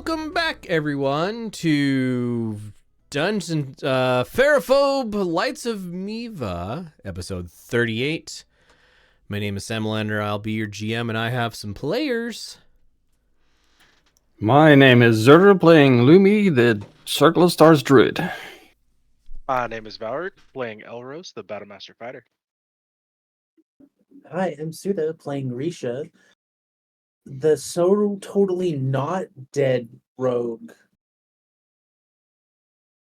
Welcome back, everyone, to Dungeons Ferriphobe Lights of Miiva, episode 38. My name is Sam Lander. I'll be your GM, and I have some players. My name is Zerder, playing Lumi, the Circle of Stars Druid. My name is Valor, playing Elros, the Battlemaster Fighter. Hi, I'm Suda, playing Risha, the so totally not dead rogue.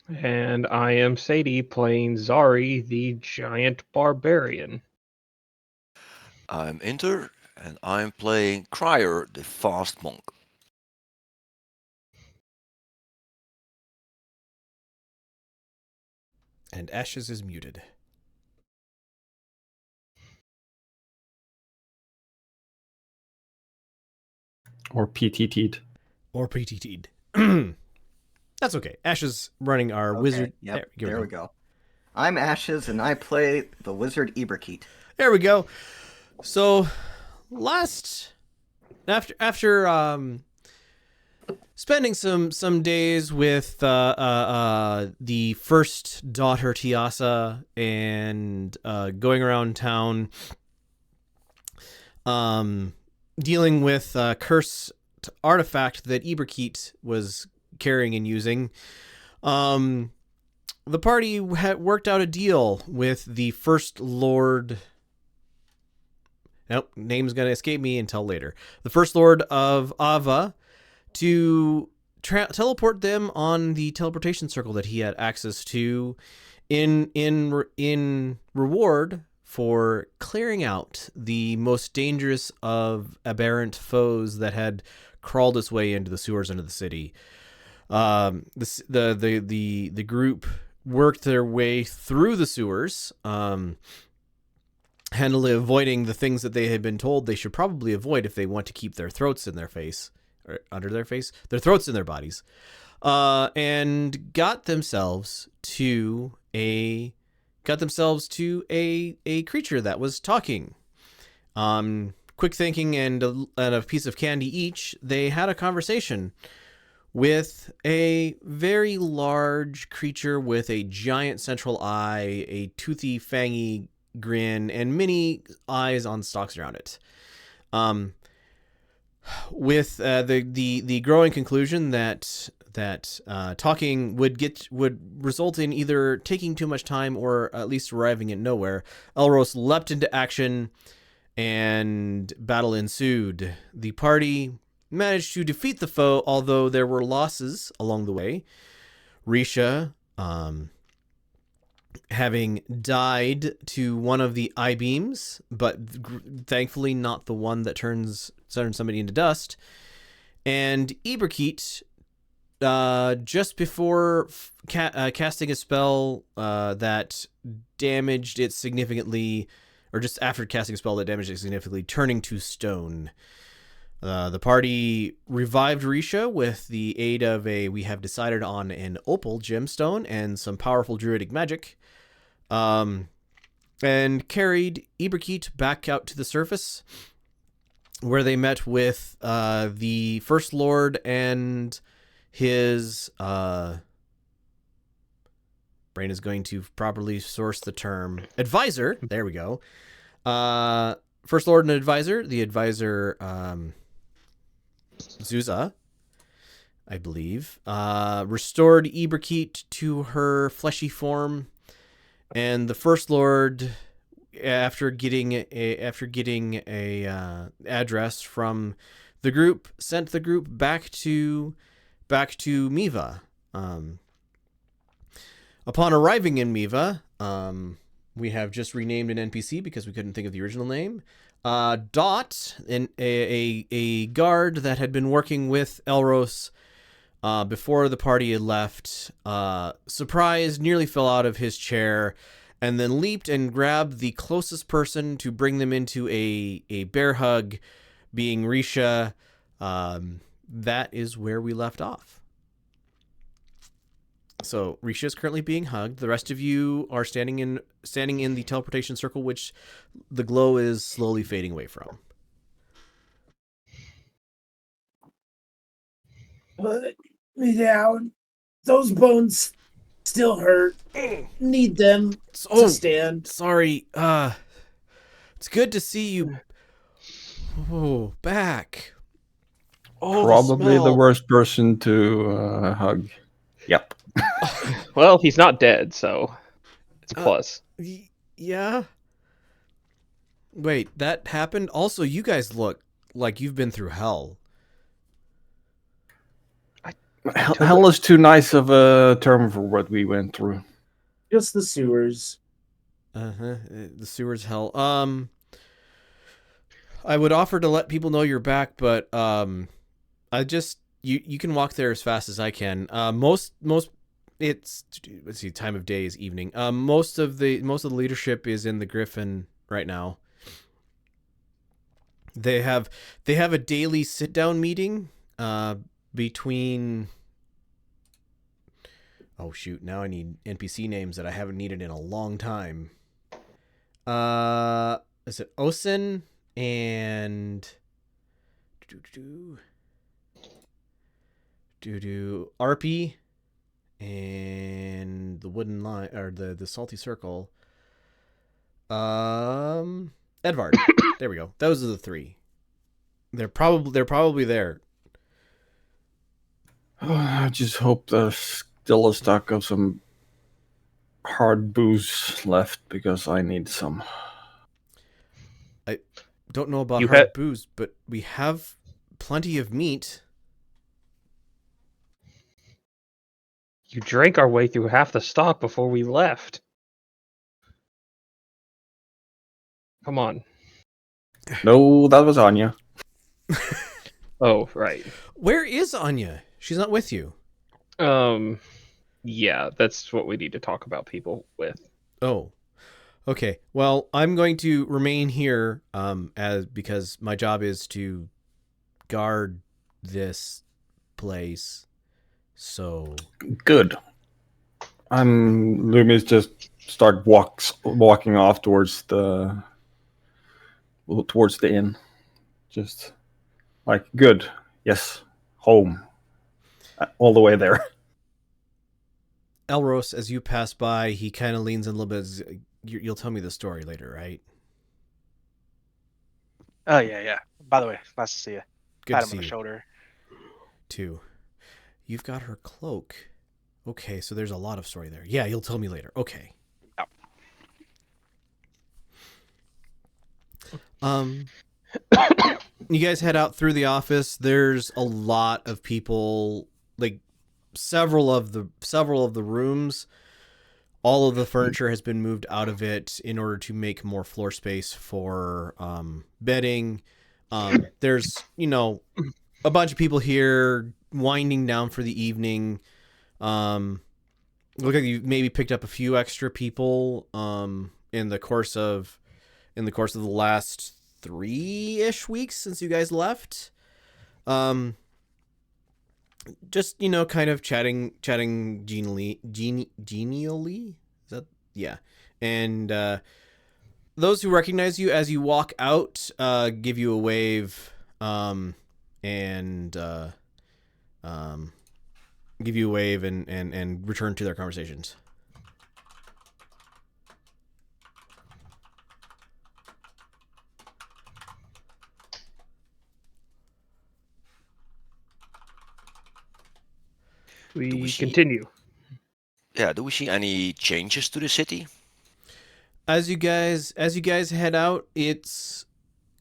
And I am Sadie, playing Zari, the giant barbarian. I'm Inter, and I'm playing Crier, the fast monk. And Ashes is muted. Or PTT'd. Or PTT'd. That's okay. Ashes running our wizard. Yep, there we go. I'm Ashes, and I play the wizard Iberkeet. There we go. So, after spending some days with the first daughter Tiasa and going around town, dealing with a cursed artifact that Iberkeet was carrying and using, the party had worked out a deal with the First Lord. Nope, name's going to escape me until later. The First Lord of Ava to teleport them on the teleportation circle that he had access to in reward for clearing out the most dangerous of aberrant foes that had crawled its way into the sewers under the city. The group worked their way through the sewers, handily avoiding the things that they had been told they should probably avoid if they want to keep their throats in their face, or under their face, their throats in their bodies, and got themselves to a creature that was talking. Quick thinking and a piece of candy each, they had a conversation with a very large creature with a giant central eye, a toothy, fangy grin, and many eyes on stalks around it. With the growing conclusion that talking would result in either taking too much time or at least arriving at nowhere, Elros leapt into action and battle ensued. The party managed to defeat the foe, although there were losses along the way. Risha, having died to one of the I-beams, but thankfully not the one that turns somebody into dust. And Iberkeet, just before casting a spell that damaged it significantly, or just after casting a spell that damaged it significantly, turning to stone. The party revived Risha with the aid of we have decided on an opal gemstone and some powerful druidic magic, and carried Iberkeet back out to the surface, where they met with the First Lord and his brain is going to properly source the term advisor. There we go. First Lord and advisor. The advisor, Zuza, I believe, restored Iberkeet to her fleshy form, and the First Lord, after getting a address from the group, sent the group back to Miiva. Upon arriving in Miiva, we have just renamed an NPC because we couldn't think of the original name. Dot, a guard that had been working with Elros before the party had left, surprised, nearly fell out of his chair, and then leaped and grabbed the closest person to bring them into a bear hug, being Risha. That is where we left off. So Risha is currently being hugged. The rest of you are standing in the teleportation circle, which the glow is slowly fading away from. Put me down. Those bones still hurt. Need them to stand. Sorry. It's good to see you. Oh, back. Oh, Probably the smell. worst person to hug. Yep. Well, he's not dead, so it's a Uh, plus. Yeah. Wait, that happened? Also, you guys look like you've been through hell. Hell is too nice of a term for what we went through. Just the sewers. The sewer's hell. I would offer to let people know you're back, but I just you can walk there as fast as I can. Most it's, let's see, time of day is evening. Most of the leadership is in the Griffin right now. They have a daily sit down meeting between, oh shoot, now I need NPC names that I haven't needed in a long time. Is it Osen and Arpy and the wooden line, or the salty circle. Edvard. There we go. Those are the three. They're probably there. I just hope there's still a stock of some hard booze left because I need some. I don't know about You hard had- booze, but we have plenty of meat. You drank our way through half the stock before we left. Come on. No, that was Anya. Oh, right. Where is Anya? She's not with you. Yeah, that's what we need to talk about people with. Oh. Okay. Well, I'm going to remain here because my job is to guard this place. So Good. Loomis just walking off towards the inn. Just like, good. Yes. Home. All the way there. Elros, as you pass by, he kind of leans in a little bit. You'll tell me the story later, right? Oh yeah. By the way, nice to see you. Good Pat to him see on the you shoulder. too. You've got her cloak. Okay, so there's a lot of story there. Yeah, you'll tell me later. Okay. Yep. You guys head out through the office. There's a lot of people, like several of the rooms. All of the furniture has been moved out of it in order to make more floor space for bedding. There's, a bunch of people here winding down for the evening. Look like you maybe picked up a few extra people in the course of the last 3-ish weeks since you guys left. Just, kind of chatting genially. Is that? Yeah. And those who recognize you as you walk out give you a wave and return to their conversations. We continue. Yeah, do we see any changes to the city? As you guys head out, it's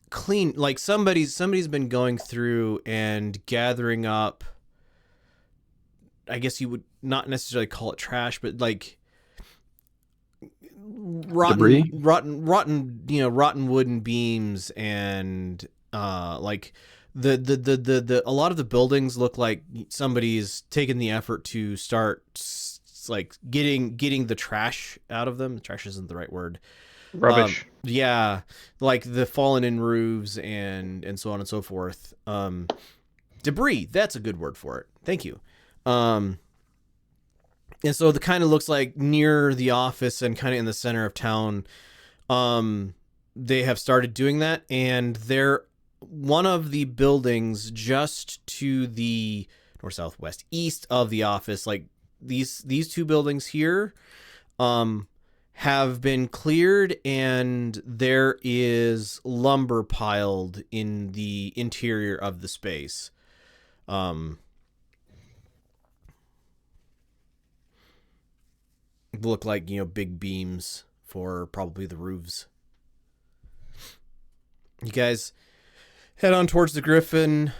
clean. Like somebody's been going through and gathering up, I guess you would not necessarily call it trash, but like Debris? rotten wooden beams and like the a lot of the buildings look like somebody's taken the effort to start like getting the trash out of them. The trash isn't the right word. Rubbish. Yeah, like the fallen in roofs and so on and so forth. Debris, that's a good word for it. Thank you. And so the kind of looks like near the office and kind of in the center of town, they have started doing that, and they're one of the buildings just to the north, south, west, east of the office. Like these two buildings here have been cleared, and there is lumber piled in the interior of the space. Look like, you know, big beams for probably the roofs. You guys head on towards the Griffin.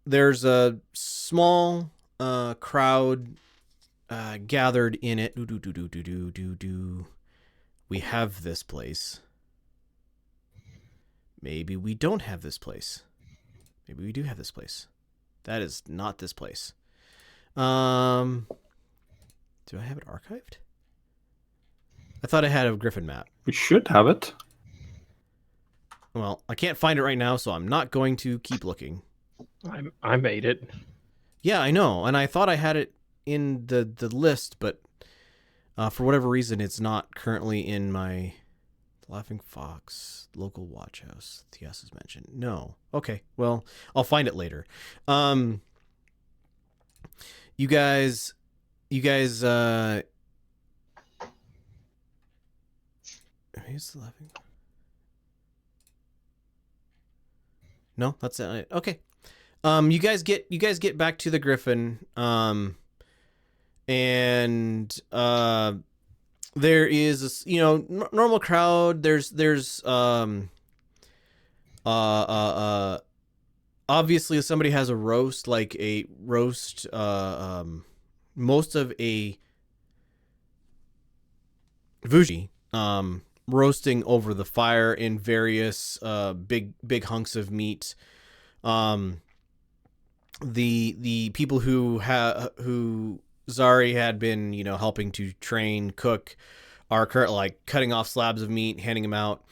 There's a small crowd gathered in it. We have this place. Maybe we don't have this place. Maybe we do have this place. That is not this place. Do I have it archived? I thought I had a Griffin map. We should have it. Well, I can't find it right now, so I'm not going to keep looking. I made it. Yeah, I know, and I thought I had it in the list, but for whatever reason, it's not currently in my Laughing Fox local watch house. Yes is mentioned. No. Okay. Well, I'll find it later. You guys. Who's the laughing? No, that's it. Okay. You guys get back to the Griffin. And there is a, normal crowd. There's obviously somebody has a roast, like a roast, most of a Vuji, roasting over the fire in various big hunks of meat. The people who Zari had been, helping to train cook are currently like cutting off slabs of meat, handing them out.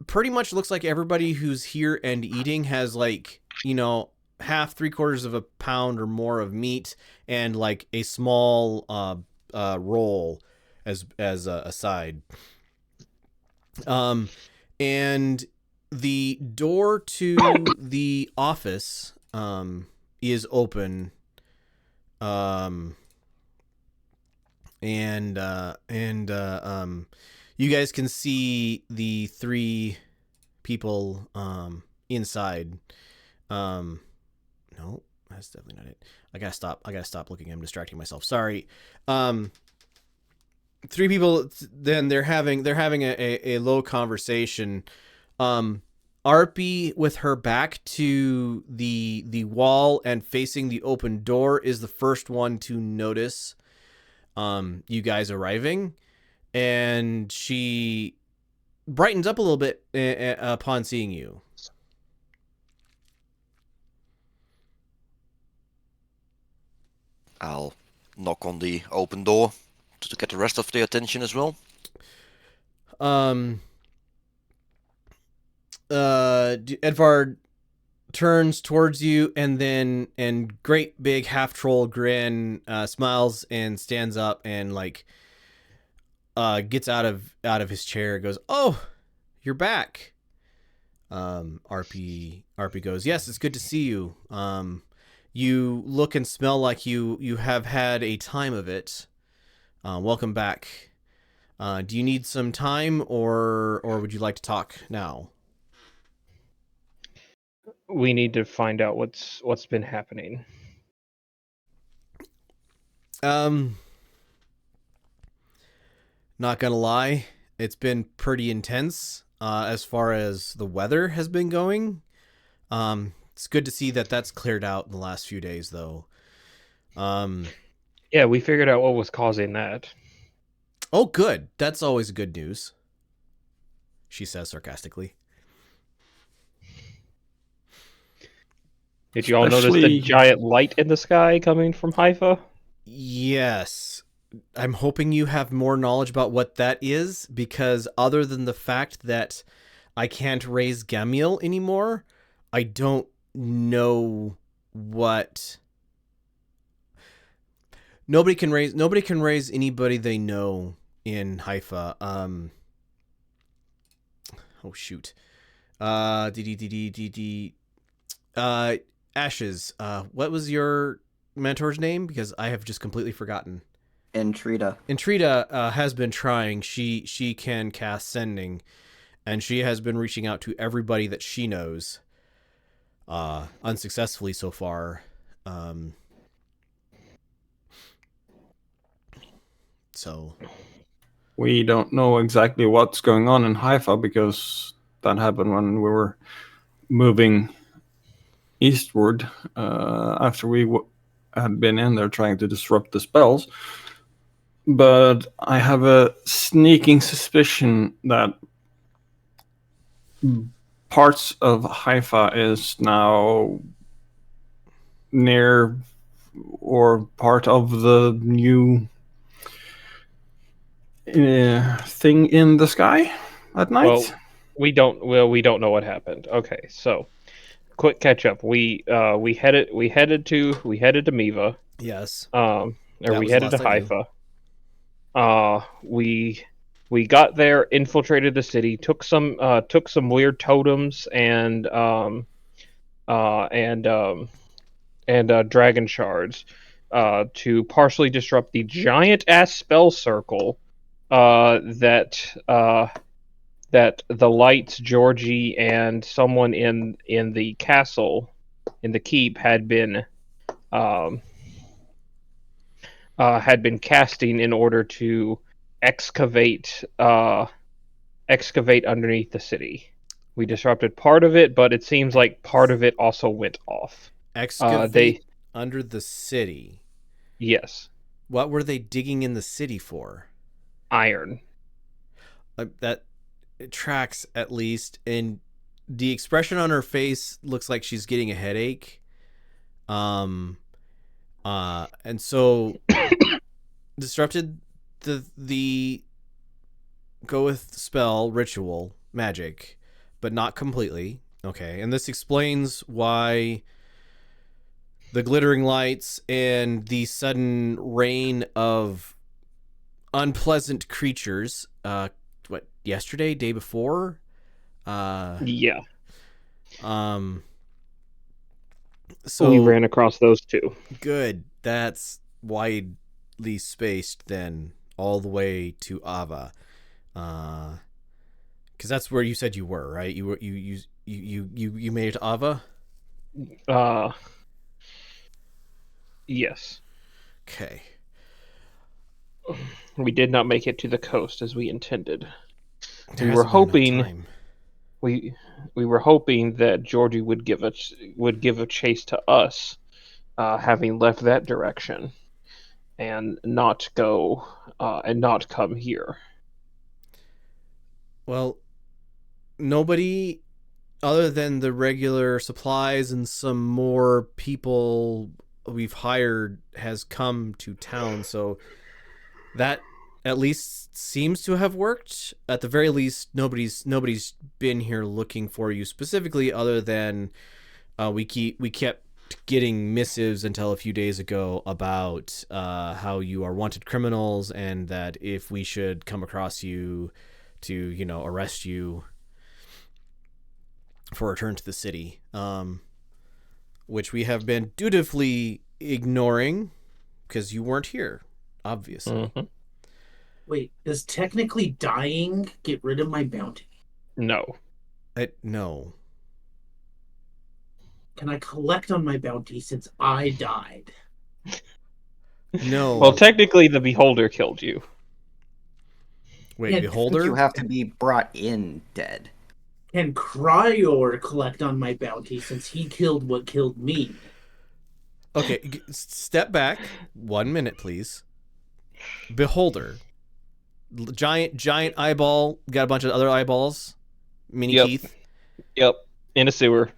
Pretty much looks like everybody who's here and eating has like, half, 3/4 of a pound or more of meat and like a small roll as a side. And the door to the office is open. You guys can see the 3 people inside. No, that's definitely not it. I gotta stop looking. I'm distracting myself. Sorry. 3 people. Then they're having a low conversation. Arpy, with her back to the wall and facing the open door, is the first one to notice you guys arriving, and she brightens up a little bit upon seeing you. I'll knock on the open door to get the rest of the attention as well. Edvard turns towards you and great big half troll grin, smiles and stands up and like gets out of his chair, goes, "Oh, you're back." RP goes, "Yes, it's good to see you. You look and smell like you have had a time of it. Welcome back. Do you need some time or would you like to talk now?" We need to find out what's been happening. Not gonna lie, it's been pretty intense as far as the weather has been going. It's good to see that that's cleared out in the last few days, though. Yeah, we figured out what was causing that. Oh, good. That's always good news, she says sarcastically. Did you all notice the giant light in the sky coming from Haifa? Yes. I'm hoping you have more knowledge about what that is, because other than the fact that I can't raise Gamiel anymore, I don't know what... Nobody can raise anybody they know in Haifa. Oh shoot. Ashes. What was your mentor's name? Because I have just completely forgotten. Intrida. Intrida has been trying. She can cast sending, and she has been reaching out to everybody that she knows. Unsuccessfully so far. So We don't know exactly what's going on in Haifa because that happened when we were moving eastward after we had been in there trying to disrupt the spells. But I have a sneaking suspicion that parts of Haifa is now near or part of the new thing in the sky at night. Well, we don't know what happened. Okay, so quick catch up. We headed to Miiva. yes, Or That we was headed to last I knew. Haifa. We got there, infiltrated the city, took some weird totems and dragon shards to partially disrupt the giant ass spell circle that the lights, Georgie, and someone in the castle, in the keep, had been casting in order to excavate underneath the city. We disrupted part of it, but it seems like part of it also went off. Excavate under the city. Yes, What were they digging in the city for? iron. That it tracks at least, and the expression on her face looks like she's getting a headache. And so disrupted the go with spell ritual magic, but not completely. Okay, and this explains why the glittering lights and the sudden rain of unpleasant creatures. What, yesterday, day before? Yeah. So We ran across those two. good. That's widely spaced then, all the way to Ava. Because that's where you said you were, right? You made it to Ava. Yes. Okay. We did not make it to the coast as we intended. There We were hasn't been enough hoping time. we were hoping that Georgie would give a chase to us, having left that direction, and not go and not come here. Well, nobody other than the regular supplies and some more people we've hired has come to town, so that at least seems to have worked. At the very least, nobody's been here looking for you specifically, other than we kept getting missives until a few days ago about how you are wanted criminals, and that if we should come across you to arrest you for return to the city, which we have been dutifully ignoring because you weren't here, obviously. Mhm. Wait, does technically dying get rid of my bounty? No. No. Can I collect on my bounty since I died? No. Well, technically, the beholder killed you. Wait, Yeah, I think beholder? you have to be brought in dead. Can Cryor collect on my bounty since he killed what killed me? Okay, step back 1 minute, please. Beholder. Giant eyeball. Got a bunch of other eyeballs. Mini Yep. teeth. Yep. In a sewer.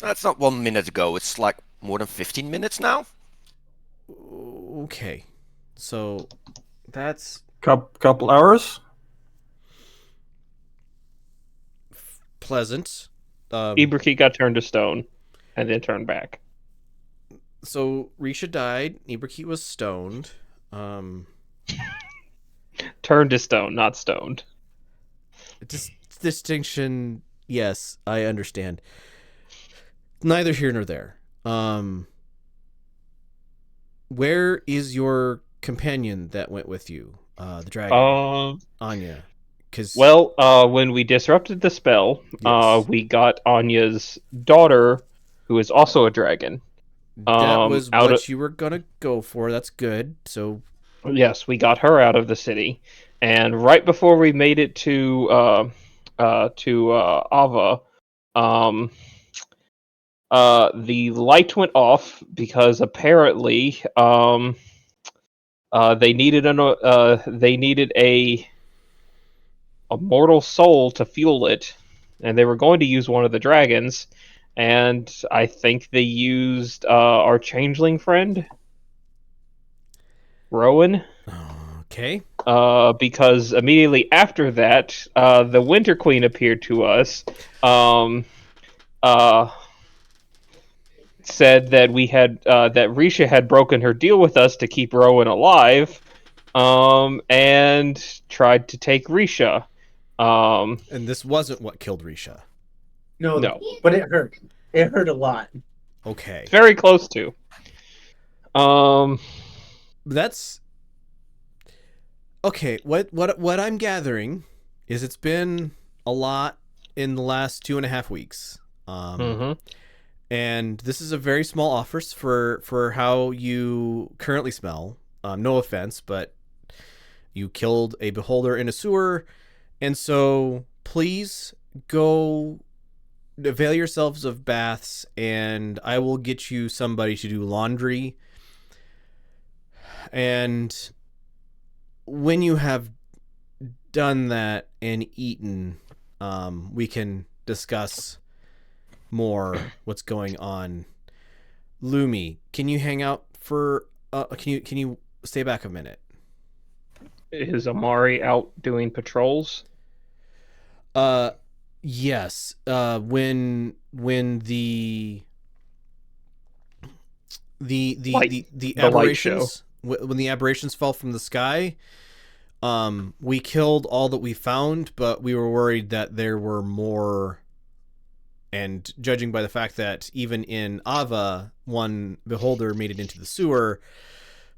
That's not 1 minute ago. It's like more than 15 minutes now. Okay. So that's Couple hours. pleasant. Ibrahim got turned to stone, and then turned back. So Risha died. Ibrahim was stoned. Turned to stone, not stoned. Distinction. Yes, I understand. neither here nor there. Where is your companion that went with you? The dragon, Anya. Because When we disrupted the spell, Yes. we got Anya's daughter, who is also a dragon. that was out what of you were gonna go for. That's good. So Yes, we got her out of the city, and right before we made it to Ava, um, the light went off because apparently they needed a mortal soul to fuel it, and they were going to use one of the dragons, and I think they used our changeling friend, Rowan. okay. Because immediately after that, the Winter Queen appeared to us. Uh, Said that that Risha had broken her deal with us to keep Rowan alive, and tried to take Risha. And this wasn't what killed Risha. No, but it hurt. It hurt a lot. Okay. very close to. That's okay. What I'm gathering is it's been a lot in the last 2.5 weeks. And this is a very small offer for how you currently smell. No offense, but you killed a beholder in a sewer, and so please go avail yourselves of baths, and I will get you somebody to do laundry. And when you have done that and eaten, we can discuss more what's going on. Lumi, can you hang out for can you stay back a minute? Is Amari out doing patrols? Yes. When the The light aberrations when the aberrations fell from the sky, we killed all that we found, but we were worried that there were more. And judging by the fact that even in Ava, one beholder made it into the sewer,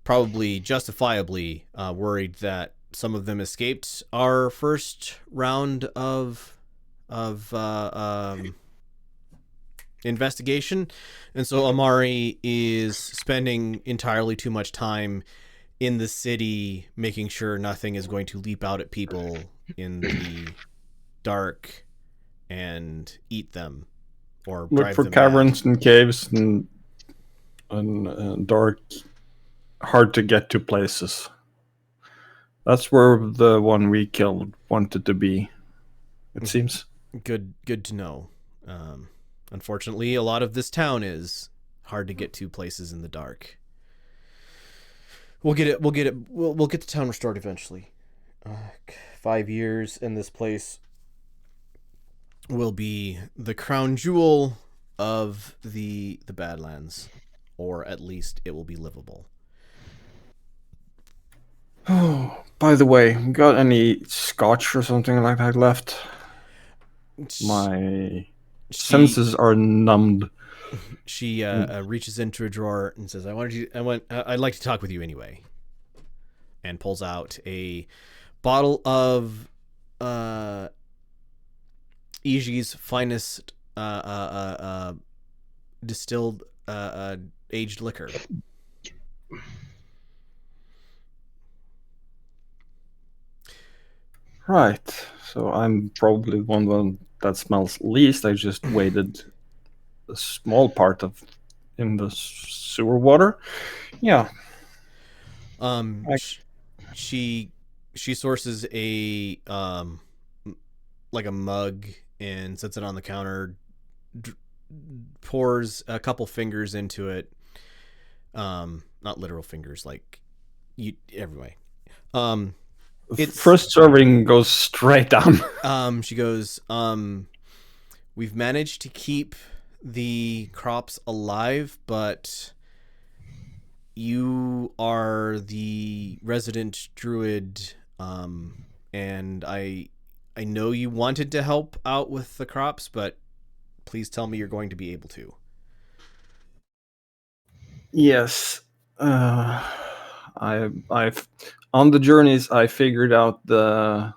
probably justifiably worried that some of them escaped our first round of investigation. And so Amari is spending entirely too much time in the city making sure nothing is going to leap out at people in the dark and eat them or Look drive for them caverns mad. and caves and dark, hard to get to places. That's where the one we killed wanted to be, it seems. Good to know. Unfortunately, a lot of this town is hard to get to places in the dark. We'll get it. We'll get the town restored eventually. 5 years and this place will be the crown jewel of the Badlands, or at least it will be livable. Oh, by the way, got any scotch or something like that left? My senses are numbed. She reaches into a drawer and says, I'd like to talk with you anyway. And pulls out a bottle of Iji's finest distilled aged liquor. Right. So I'm probably one that smells least. I just waded a small part of in the sewer water. Yeah. She sources a like a mug and sets it on the counter, pours a couple fingers into it. Not literal fingers, like you every way. First serving goes straight down. She goes, we've managed to keep the crops alive, but you are the resident druid, and I know you wanted to help out with the crops, but please tell me you're going to be able to. Yes. I've on the journeys I figured out the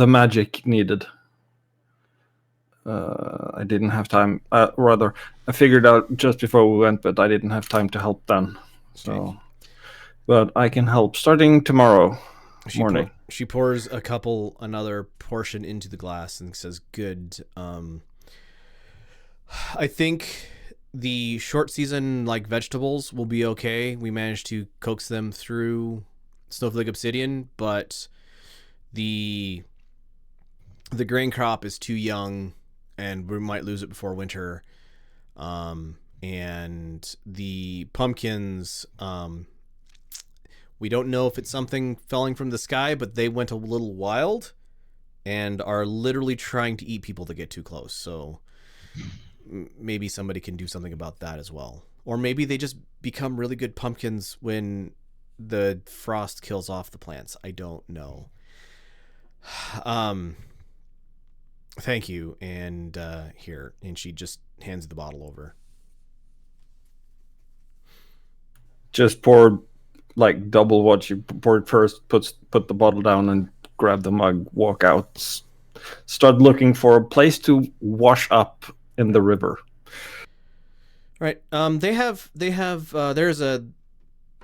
magic needed. I didn't have time. Rather, I figured out just before we went, but I didn't have time to help then. So, but I can help starting tomorrow morning. She pours another portion into the glass and says, "Good. I think the short season like vegetables will be okay. We managed to coax them through Snowflake Obsidian, but the grain crop is too young, and we might lose it before winter. And the pumpkins, we don't know if it's something falling from the sky, but they went a little wild and are literally trying to eat people that get too close. So maybe somebody can do something about that as well. Or maybe they just become really good pumpkins when the frost kills off the plants. I don't know. Thank you. And here. And she just hands the bottle over. Just pour like double what you poured first, put the bottle down and grab the mug, walk out, start looking for a place to wash up in the river. Right. There's a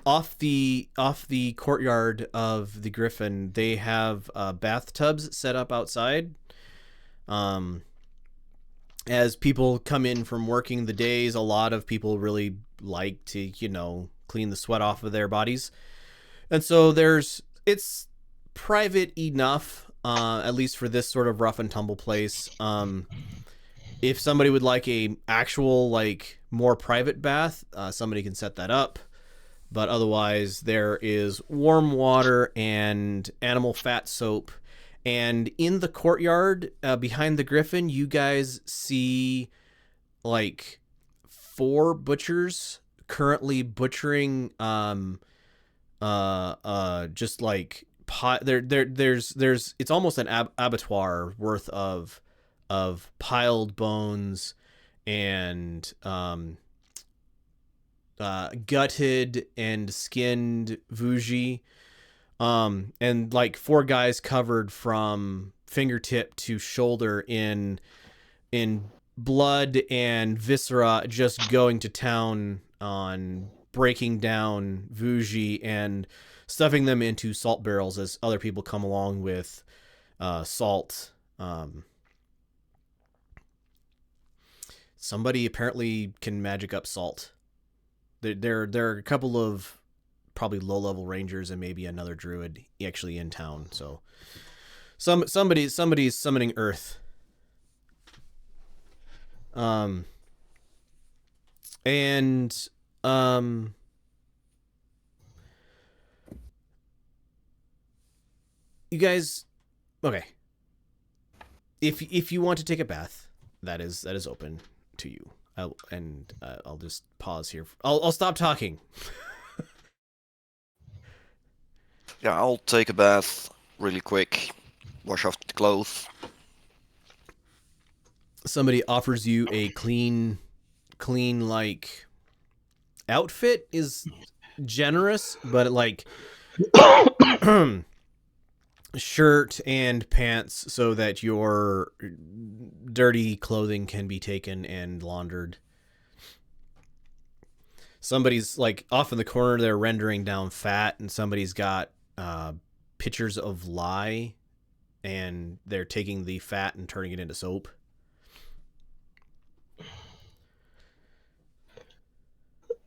off the courtyard of the Griffin, they have bathtubs set up outside. As people come in from working the days, a lot of people really like to, clean the sweat off of their bodies. And so it's private enough, at least for this sort of rough and tumble place. If somebody would like a actual, like, more private bath, somebody can set that up. But otherwise, there is warm water and animal fat soap. And in the courtyard behind the Griffin, you guys see like 4 butchers currently butchering just like there's it's almost an abattoir worth of piled bones and gutted and skinned Vuji, and like 4 guys covered from fingertip to shoulder in blood and viscera, just going to town on breaking down Vuji and stuffing them into salt barrels as other people come along with salt. Somebody apparently can magic up salt. There are a couple of probably low-level rangers and maybe another druid actually in town. So somebody's summoning earth. You guys, okay. If you want to take a bath, that is open to you. I'll just pause here. I'll stop talking. Yeah, I'll take a bath really quick, wash off the clothes. Somebody offers you a clean like outfit is generous, but like shirt and pants so that your dirty clothing can be taken and laundered. Somebody's like off in the corner, they're rendering down fat, and somebody's got pitchers of lye, and they're taking the fat and turning it into soap.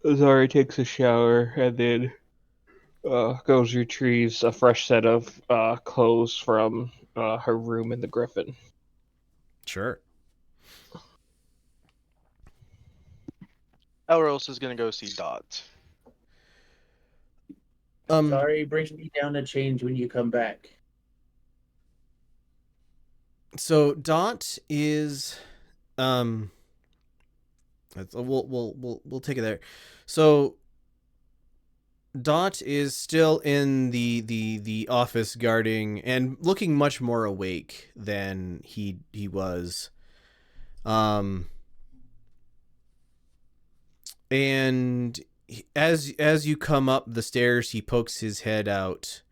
Zari takes a shower and then goes retrieves a fresh set of clothes from her room in the Griffin. Sure. Elros is gonna go see Dot. Sorry, bring me down a change when you come back. So Dot is we'll take it there. So Dot is still in the office guarding and looking much more awake than he was. And as you come up the stairs, he pokes his head out.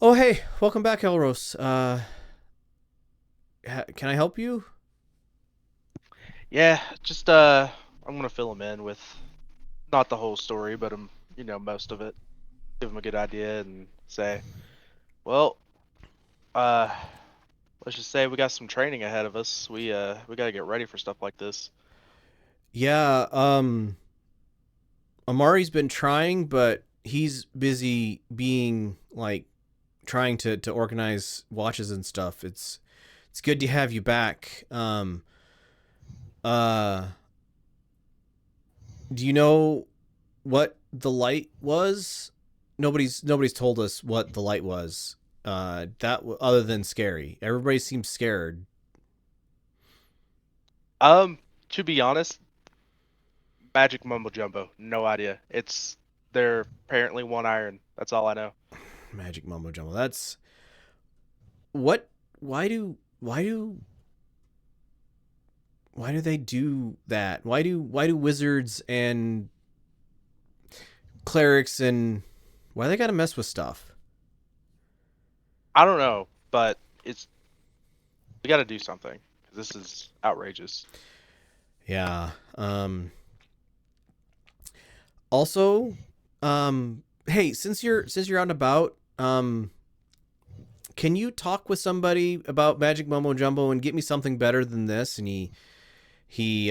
Oh, hey, welcome back, Elros. Can I help you? Yeah, just I'm gonna fill him in with not the whole story, but most of it. Give him a good idea and say, well, uh, let's just say we got some training ahead of us. We gotta get ready for stuff like this. Yeah, Amari's been trying, but he's busy being like trying to organize watches and stuff. It's good to have you back. Uh do you know what the light was? Nobody's told us what the light was. Other than scary. Everybody seems scared. To be honest, magic mumbo jumbo, no idea. They're apparently one iron. That's all I know. Magic mumbo jumbo. That's what why do they do that? Why do wizards and clerics and why they gotta mess with stuff? I don't know, but we gotta do something. This is outrageous. Yeah. Also, hey, since you're out and about, can you talk with somebody about Magic Mumbo Jumbo and get me something better than this? And he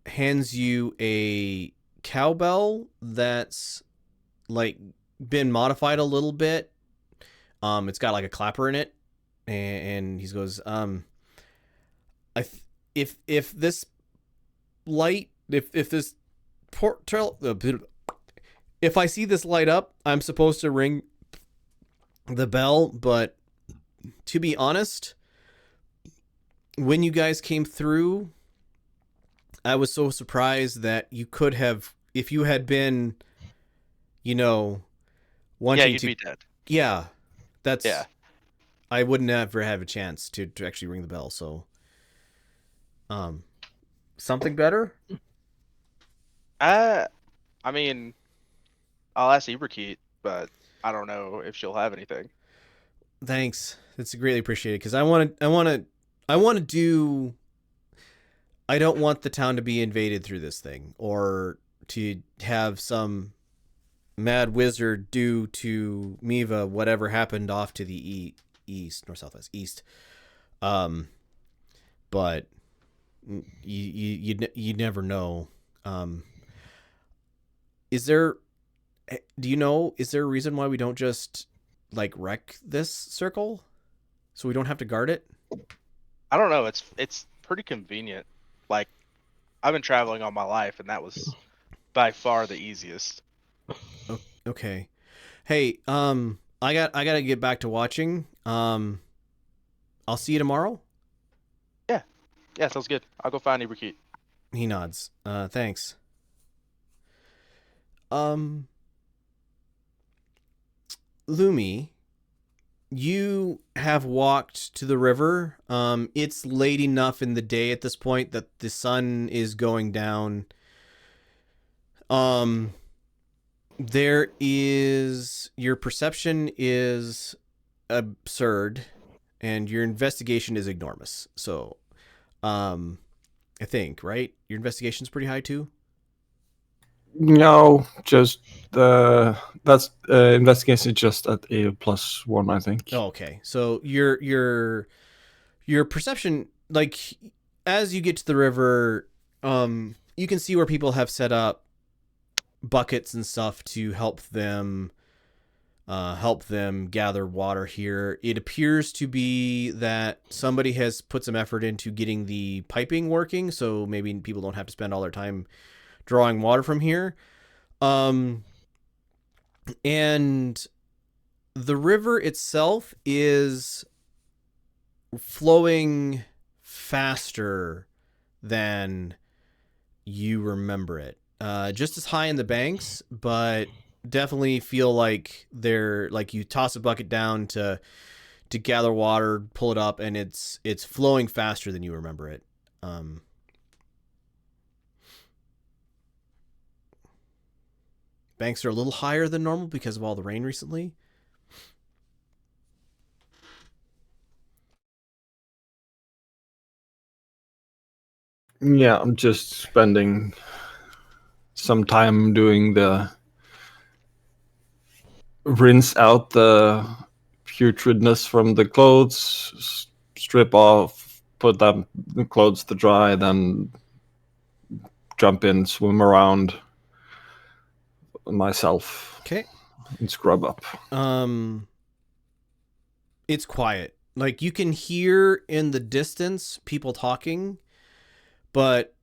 hands you a cowbell that's like been modified a little bit. It's got like a clapper in it, and he goes, if this light, if this portal, if I see this light up, I'm supposed to ring the bell. But to be honest, when you guys came through, I was so surprised that you could have, if you had been, wanting you'd to. be dead. Yeah, that's. Yeah. I wouldn't ever have a chance to actually ring the bell. So, something better. I mean, I'll ask Iberkeet, but I don't know if she'll have anything. Thanks. It's greatly appreciated because I want to do. I don't want the town to be invaded through this thing or to have some mad wizard do to Miiva whatever happened off to the east, north, southwest, east. But you never know. Is there a reason why we don't just like wreck this circle so we don't have to guard it? I don't know. It's pretty convenient. Like, I've been traveling all my life, and that was by far the easiest. Okay. Hey, I gotta get back to watching. I'll see you tomorrow. Yeah, sounds good. I'll go find Iberkeet. He nods. Thanks. Lumi, you have walked to the river. It's late enough in the day at this point that the sun is going down. Your perception is absurd and your investigation is enormous. So, I think, right? Your investigation's pretty high too? No, just that's investigation is just at a +1, I think. Oh, okay. So your perception, like as you get to the river, you can see where people have set up buckets and stuff to help them gather water here. It appears to be that somebody has put some effort into getting the piping working, so maybe people don't have to spend all their time drawing water from here. And the river itself is flowing faster than you remember it. Just as high in the banks, but definitely feel like they're like you toss a bucket down to gather water, pull it up, and it's flowing faster than you remember it. banks are a little higher than normal because of all the rain recently. Yeah, I'm just spending some time doing the rinse out the putridness from the clothes, strip off, put the clothes to dry, then jump in, swim around myself. Okay. And scrub up. It's quiet. Like, you can hear in the distance people talking, but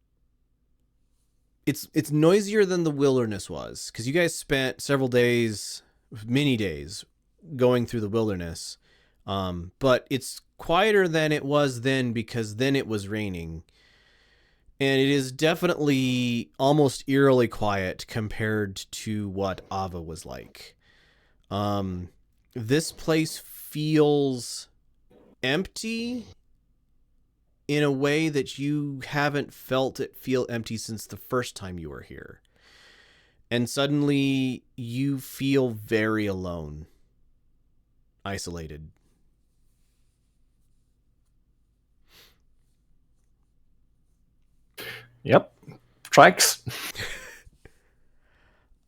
it's noisier than the wilderness was, because you guys spent several days, many days, going through the wilderness. But it's quieter than it was then, because then it was raining. And it is definitely almost eerily quiet compared to what Ava was like. This place feels empty in a way that you haven't felt it feel empty since the first time you were here. And suddenly you feel very alone, isolated. Yep. Tracks.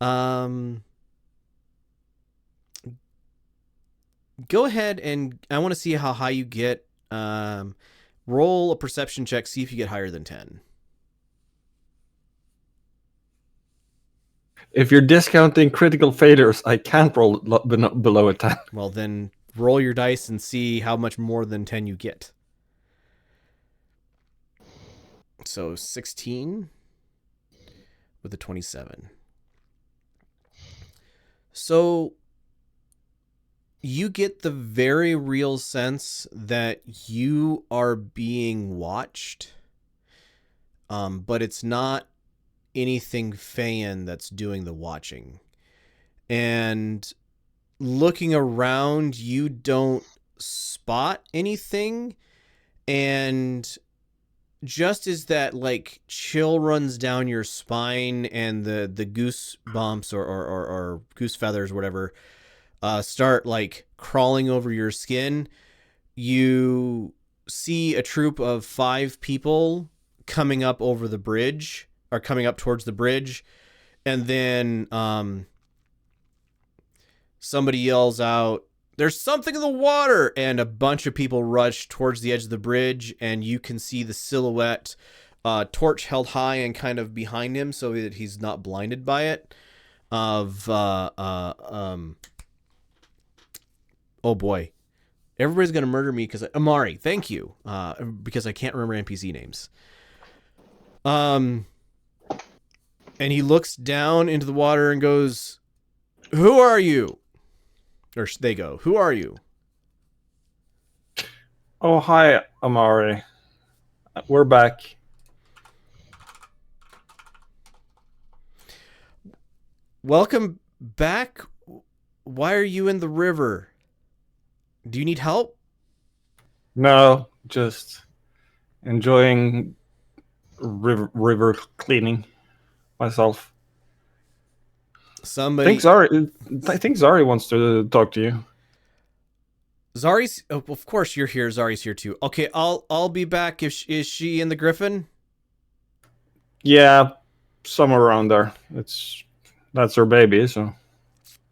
Go ahead, and I want to see how high you get. Roll a perception check, see if you get higher than 10. If you're discounting critical failures, I can't roll below a 10. Well, then roll your dice and see how much more than 10 you get. So 16 with a 27. So you get the very real sense that you are being watched, but it's not anything Feyan that's doing the watching. And looking around, you don't spot anything, and just as that like chill runs down your spine and the goose bumps or goose feathers, whatever, start like crawling over your skin, you see a troop of 5 people coming up over the bridge, or coming up towards the bridge, and then somebody yells out, "There's something in the water!" And a bunch of people rush towards the edge of the bridge, and you can see the silhouette, torch held high and kind of behind him so that he's not blinded by it, of oh boy, everybody's gonna murder me because Amari, thank you, because I can't remember NPC names. And he looks down into the water and goes, "Who are you?" Or they go, "Who are you?" Oh, hi, Amari. We're back. Welcome back. Why are you in the river? Do you need help? No, just enjoying river cleaning myself. Somebody. I think Zari wants to talk to you. Zari's. Oh, of course you're here. Zari's here too. Okay, I'll be back. Is she in the Griffin? Yeah, somewhere around there. That's her baby, so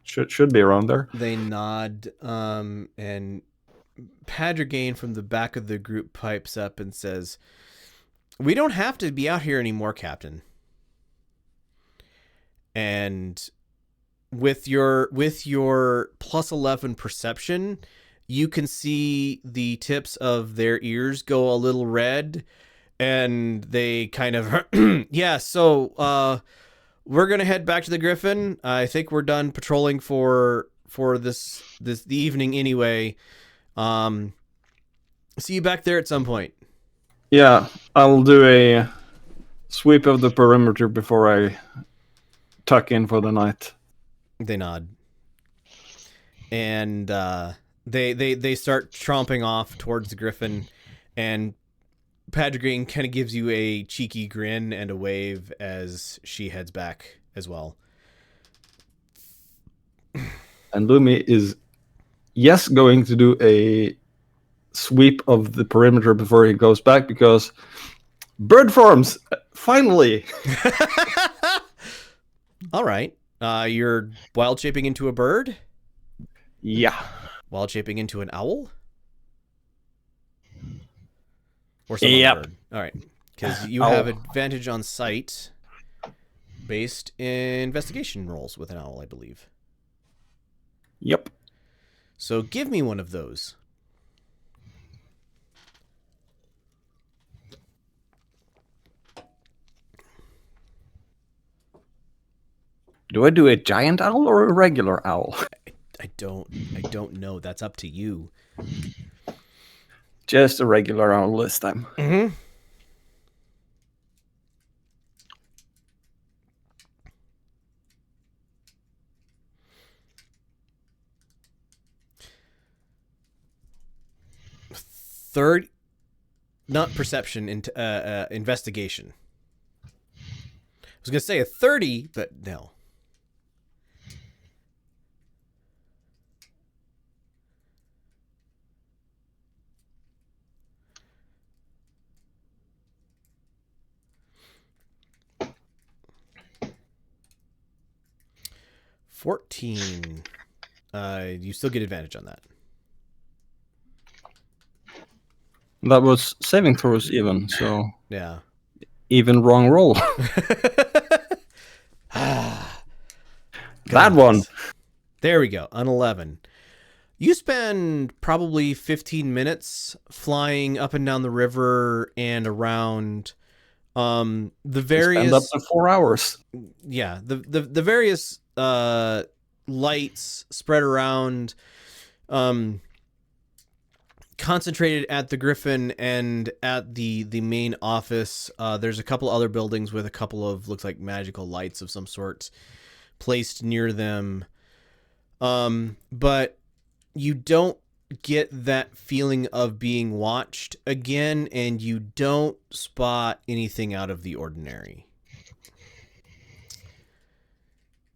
should be around there. They nod. And Padragain from the back of the group pipes up and says, "We don't have to be out here anymore, Captain." And with your plus 11 perception, you can see the tips of their ears go a little red, and they kind of yeah. So we're gonna head back to the Griffin. I think we're done patrolling for the evening anyway. See you back there at some point. Yeah, I'll do a sweep of the perimeter before I tuck in for the night. They nod, and they start tromping off towards the Griffin, and Padragain kind of gives you a cheeky grin and a wave as she heads back as well. And Lumi is, yes, going to do a sweep of the perimeter before he goes back because bird forms, finally. All right. You're wild shaping into a bird? Yeah. Wild shaping into an owl? Or some Yep. other bird? All right. Because you Owl. have advantage on sight based in investigation rolls with an owl, I believe. Yep. So give me one of those. Do I do a giant owl or a regular owl? I don't know. That's up to you. Just a regular owl this time. Mm-hmm. Third, not perception, into investigation. I was gonna say a 30, but no. $14. You still get advantage on that. That was saving throws even, so Yeah. even wrong roll. Ah, That one. There we go. An 11. You spend probably 15 minutes flying up and down the river and around the various Spend up to 4 hours. yeah, the various lights spread around, concentrated at the Griffin and at the main office. There's a couple other buildings with a couple of looks like magical lights of some sort placed near them. But you don't get that feeling of being watched again, and you don't spot anything out of the ordinary.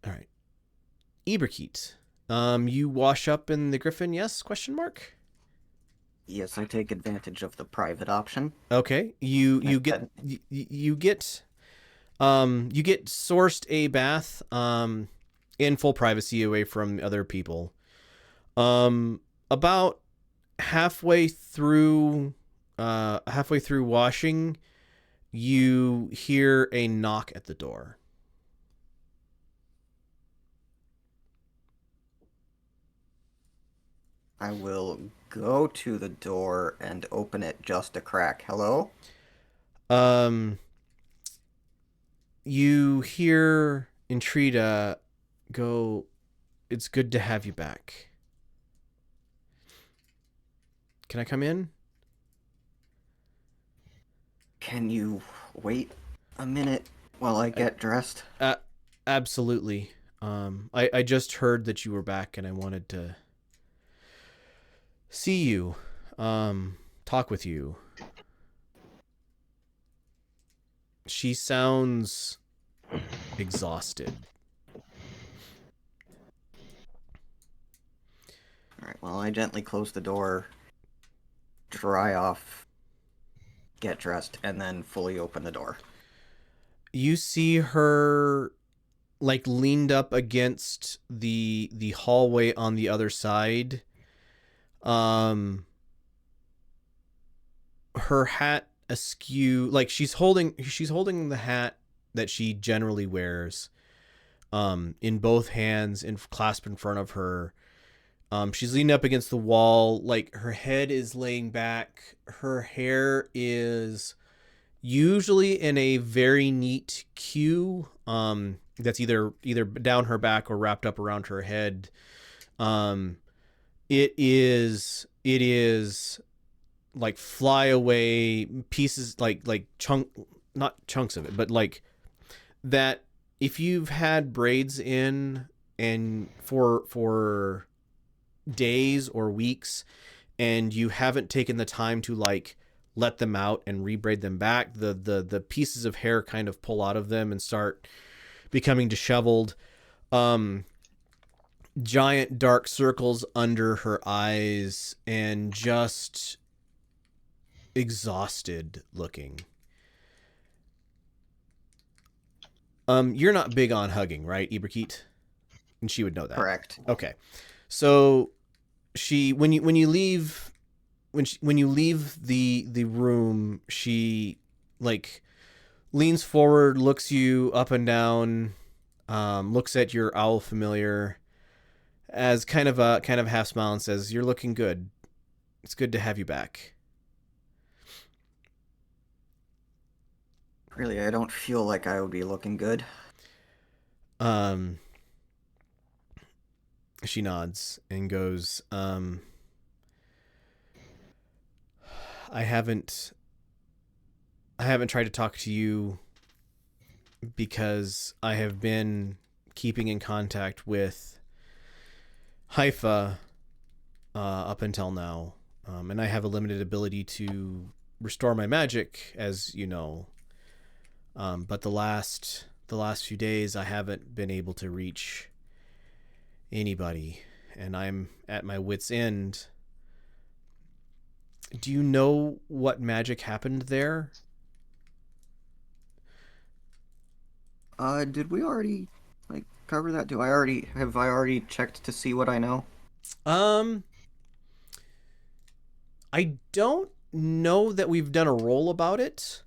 All right. Eberkeet, you wash up in the Griffin, yes? Question mark? Yes, I take advantage of the private option. Okay. You get sourced a bath in full privacy away from other people. About halfway through washing, you hear a knock at the door. I will go to the door and open it just a crack. Hello? You hear Intrida go, "It's good to have you back. Can I come in?" Can you wait a minute while I get dressed? Absolutely. I just heard that you were back and I wanted to see you, talk with you. She sounds exhausted. Alright, well, I gently close the door, dry off, get dressed, and then fully open the door. You see her like leaned up against the hallway on the other side. Her hat askew, like she's holding the hat that she generally wears in both hands and clasped in front of her. She's leaning up against the wall, like her head is laying back. Her hair is usually in a very neat queue that's either down her back or wrapped up around her head. It is like flyaway pieces, like not chunks of it, but like that if you've had braids in and for days or weeks and you haven't taken the time to like let them out and rebraid them back, the pieces of hair kind of pull out of them and start becoming disheveled. giant dark circles under her eyes and just exhausted looking. You're not big on hugging, right, Iberkeet? And she would know that. Correct. Okay. So when you leave the room, she like leans forward, looks you up and down, looks at your owl familiar as kind of half smile and says, "You're looking good. It's good to have you back." Really, I don't feel like I would be looking good. She nods and goes, I haven't tried to talk to you because I have been keeping in contact with Haifa up until now, and I have a limited ability to restore my magic, as you know. But the last few days, I haven't been able to reach anybody, and I'm at my wit's end. Do you know what magic happened there? Did we already cover that? Have I already checked to see what I know? I don't know that we've done a roll about it.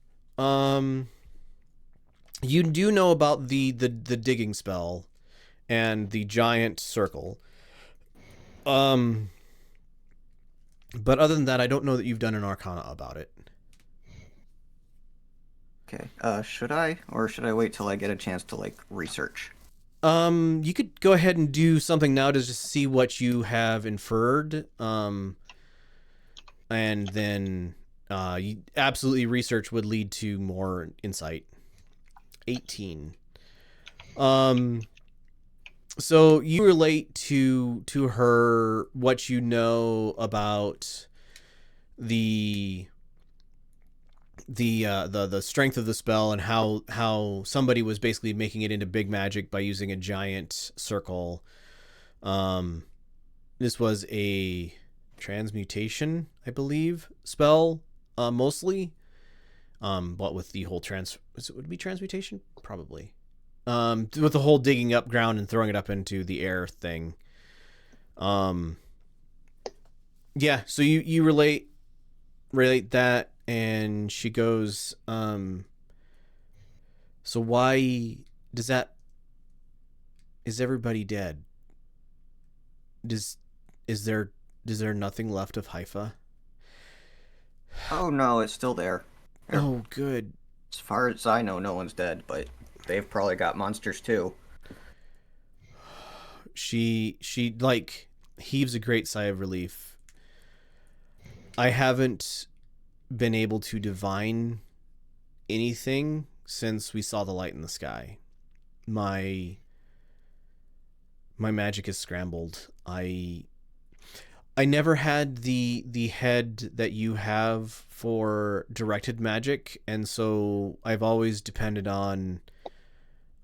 You do know about the digging spell and the giant circle. But other than that, I don't know that you've done an arcana about it. Okay. Should I, or should I wait till I get a chance to research? You could go ahead and do something now to just see what you have inferred. And then absolutely research would lead to more insight. 18. So you relate to her what you know about the strength of the spell and how somebody was basically making it into big magic by using a giant circle. This was a transmutation, I believe, spell, mostly. But with the whole would it be transmutation? Probably. With the whole digging up ground and throwing it up into the air thing. Yeah, so you relate that, and she goes, so why is everybody dead? Is there nothing left of Haifa? Oh no, it's still there. Oh, good. As far as I know, no one's dead, but they've probably got monsters too. She heaves a great sigh of relief. I haven't been able to divine anything since we saw the light in the sky. My magic is scrambled. I never had the head that you have for directed magic, and so I've always depended on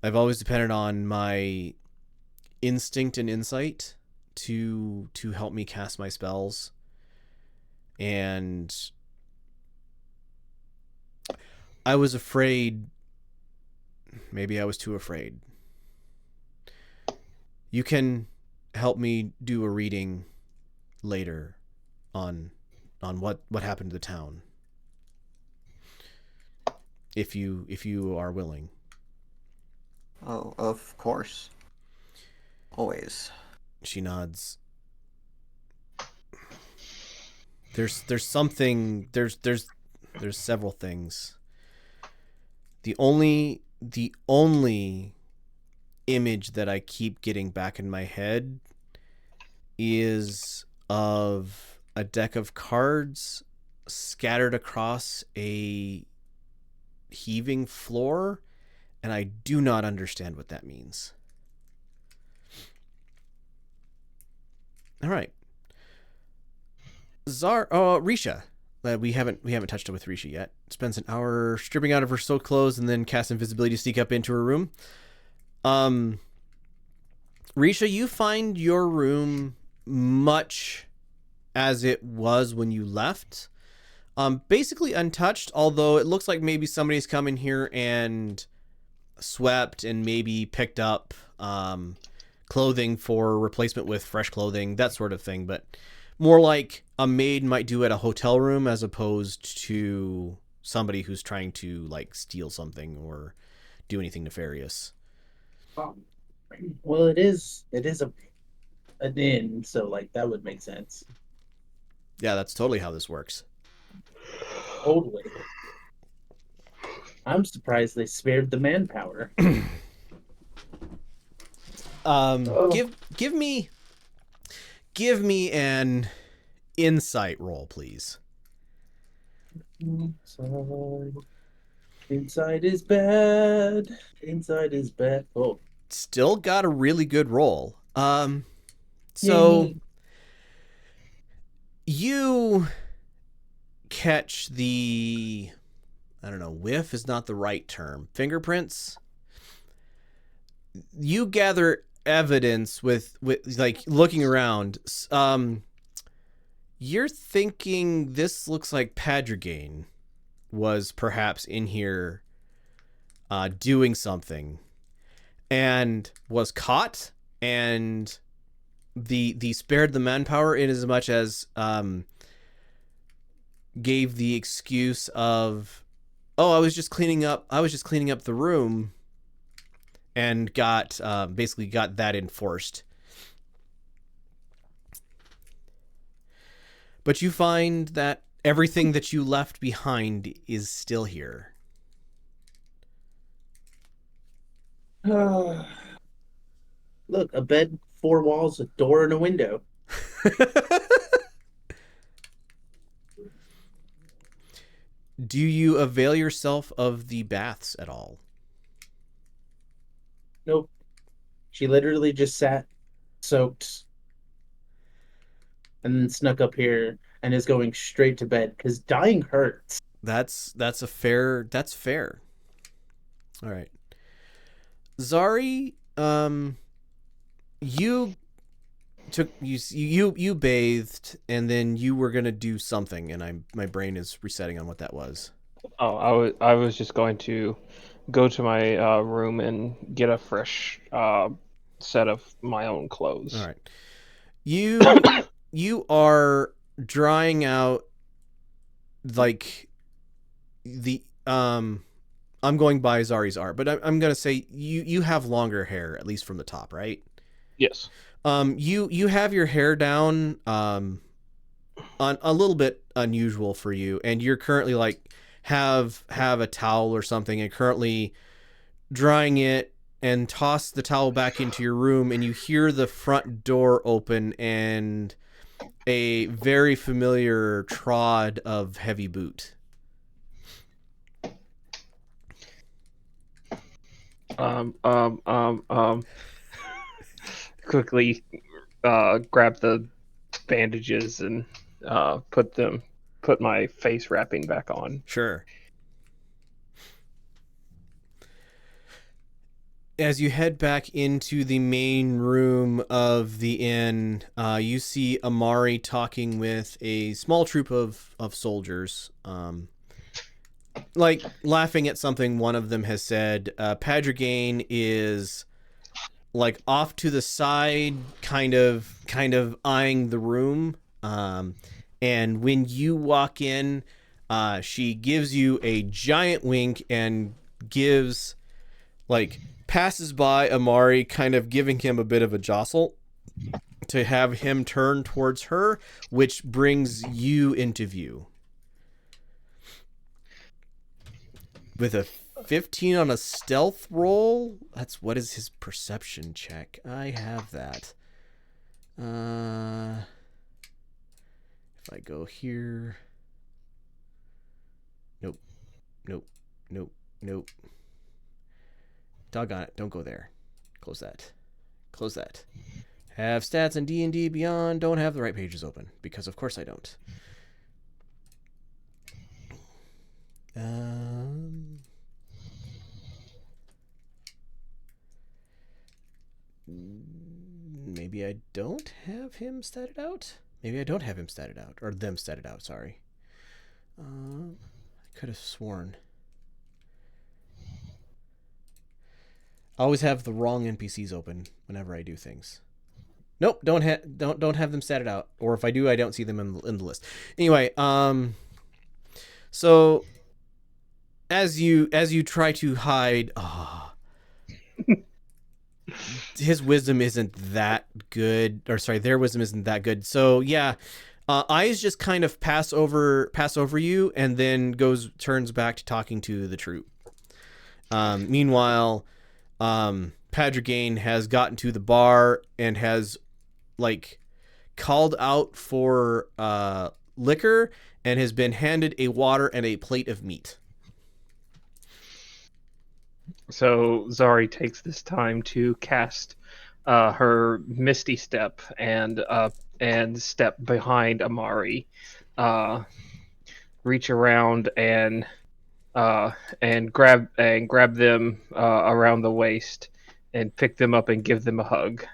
my instinct and insight to help me cast my spells. And I was afraid, maybe I was too afraid. You can help me do a reading later on what happened to the town, if you are willing. Oh, of course. Always. She nods. There's something, there's several things. The only image that I keep getting back in my head is of a deck of cards scattered across a heaving floor, and I do not understand what that means. All right. Risha. We haven't touched it with Risha yet. Spends an hour stripping out of her soaked clothes and then casts invisibility to sneak up into her room. Risha, you find your room much as it was when you left. Basically untouched, although it looks like maybe somebody's come in here and swept and maybe picked up clothing for replacement with fresh clothing, that sort of thing. But more like a maid might do at a hotel room as opposed to somebody who's trying to like steal something or do anything nefarious. Well, it is an inn, so like that would make sense. Yeah, that's totally how this works. Totally. I'm surprised they spared the manpower. Give me an insight roll, please. Inside is bad. Inside is bad. Oh, Still got a really good roll. So yay. you catch the, I don't know, whiff is not the right term. Fingerprints. You gather evidence with like looking around. You're thinking this looks like Padragain was perhaps in here doing something and was caught, and the spared the manpower in as much as gave the excuse of, oh, I was just cleaning up the room, and got basically got that enforced. But you find that everything that you left behind is still here. Look, a bed, 4 walls, a door, and a window. Do you avail yourself of the baths at all? Nope. She literally just sat, soaked, and then snuck up here and is going straight to bed because dying hurts. That's fair. All right. Zari, you took you bathed, and then you were gonna do something, and my brain is resetting on what that was. Oh, I was just going to go to my room and get a fresh set of my own clothes. All right. You are drying out like the I'm going by Zari's art, but I'm gonna say you have longer hair, at least from the top, right? Yes. You have your hair down on a little bit unusual for you, and you're currently like have a towel or something, and currently drying it, and toss the towel back into your room, and you hear the front door open and a very familiar trod of heavy boot. Quickly grab the bandages and put my face wrapping back on. Sure. As you head back into the main room of the inn, you see Amari talking with a small troop of soldiers, like laughing at something one of them has said. Padragain is like off to the side, kind of eyeing the room. And when you walk in, she gives you a giant wink and passes by Amari, kind of giving him a bit of a jostle to have him turn towards her, which brings you into view. With a 15 on a stealth roll, what is his perception check? I have that. If I go here, nope. Doggone it! Don't go there. Close that. Have stats and D&D Beyond. Don't have the right pages open because of course I don't. maybe I don't have him statted out. Maybe I don't have him statted out, or them statted out. Sorry. I could have sworn. I always have the wrong NPCs open whenever I do things. Nope, don't have them statted out. Or if I do, I don't see them in the list. Anyway, so as you try to hide, his wisdom isn't that good, or sorry, their wisdom isn't that good. So yeah, eyes just kind of pass over you, and then turns back to talking to the troop. Meanwhile, Padragain has gotten to the bar and has like called out for liquor and has been handed a water and a plate of meat. So Zari takes this time to cast her Misty Step and step behind Amari, reach around and grab them around the waist and pick them up and give them a hug.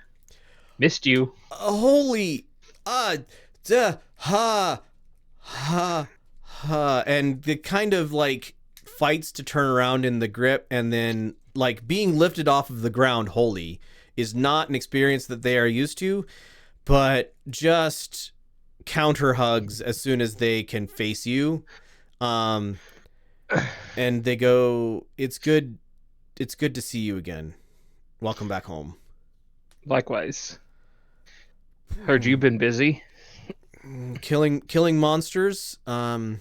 Missed you. Holy, duh, ha, ha, ha, and the kind of like fights to turn around in the grip, and then like being lifted off of the ground wholly is not an experience that they are used to, but just counter hugs as soon as they can face you. And they go, it's good to see you again. Welcome back home. Likewise. Heard you've been busy. Killing monsters. It's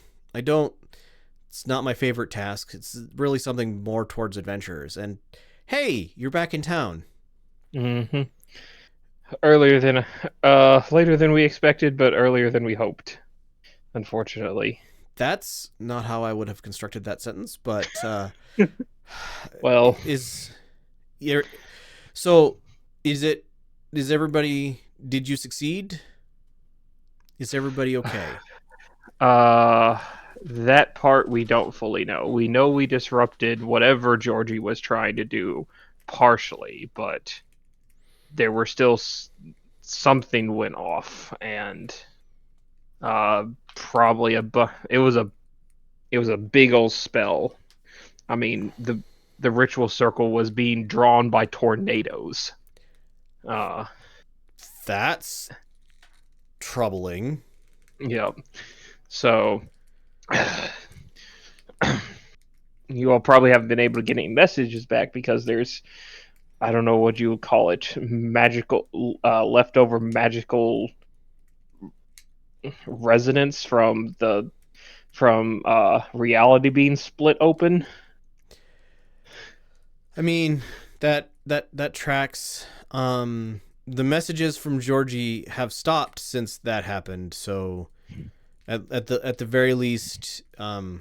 not my favorite task. It's really something more towards adventurers. And hey, you're back in town. Mm-hmm. Later than we expected, but earlier than we hoped. Unfortunately. That's not how I would have constructed that sentence, but well, is everybody, did you succeed? Is everybody okay? That part we don't fully know. We know we disrupted whatever Georgie was trying to do partially, but there were still something went off, and probably it was a big old spell. I mean, the ritual circle was being drawn by tornadoes. That's troubling. Yep. So you all probably haven't been able to get any messages back because there's, I don't know what you would call it, magical leftover magical resonance from reality being split open. I mean, that tracks. The messages from Georgie have stopped since that happened, so at the very least, that's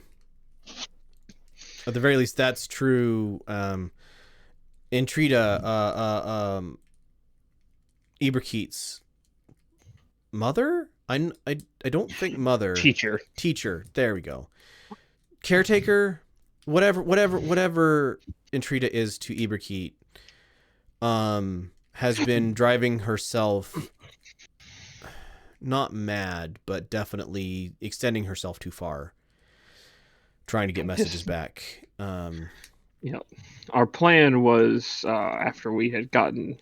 true. Intrida, Iberkeit's mother? I don't think mother. Teacher. There we go. Caretaker, whatever Intrida is to Iberkeit, has been driving herself not mad, but definitely extending herself too far, trying to get messages back. Our plan was, after we had gotten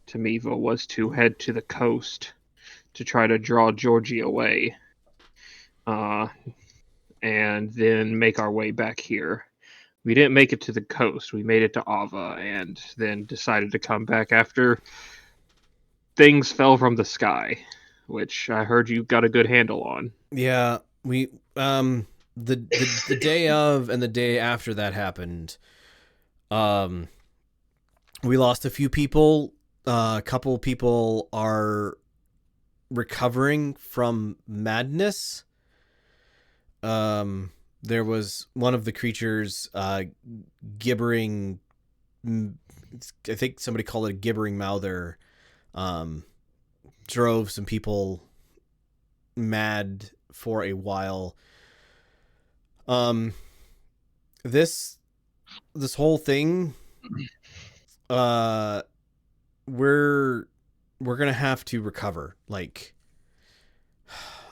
to Miiva, was to head to the coast to try to draw Georgie away, and then make our way back here. We didn't make it to the coast. We made it to Ava, and then decided to come back after things fell from the sky, which I heard you got a good handle on. Yeah, we the day of and the day after that happened, we lost a few people. A couple people are recovering from madness. There was one of the creatures gibbering, I think somebody called it a gibbering mouther, drove some people mad for a while. This whole thing, we're have to recover. Like,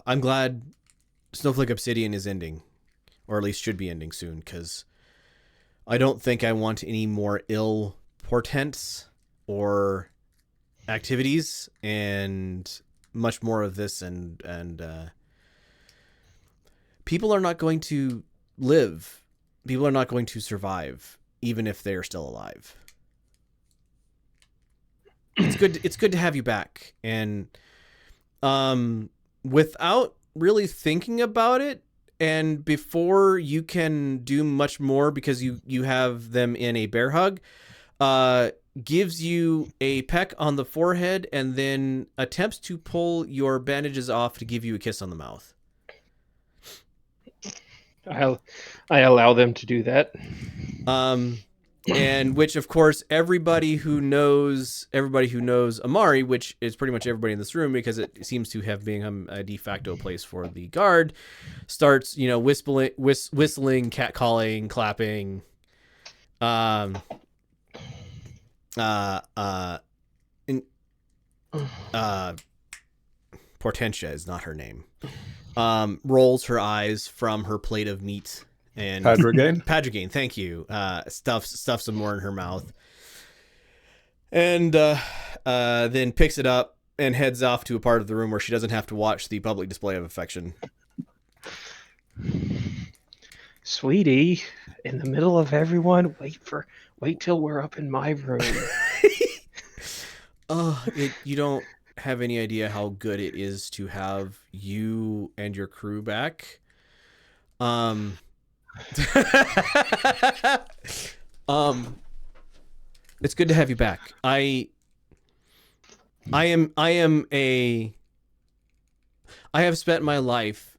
I'm glad Snowflake Obsidian is ending, or at least should be ending soon, because I don't think I want any more ill portents or activities, and much more of this, and people are not going to live. People are not going to survive, even if they are still alive. It's good. It's good to have you back, and without really thinking about it, and before you can do much more because you have them in a bear hug, gives you a peck on the forehead and then attempts to pull your bandages off to give you a kiss on the mouth. I allow them to do that. And which, of course, everybody who knows Amari, which is pretty much everybody in this room, because it seems to have become a de facto place for the guard, starts, whistling, catcalling, clapping. Portentia is not her name. Rolls her eyes from her plate of meat. And Padragain, thank you. Stuffs some more in her mouth, and then picks it up and heads off to a part of the room where she doesn't have to watch the public display of affection. Sweetie, in the middle of everyone, wait till we're up in my room. You don't have any idea how good it is to have you and your crew back. It's good to have you back. I have spent my life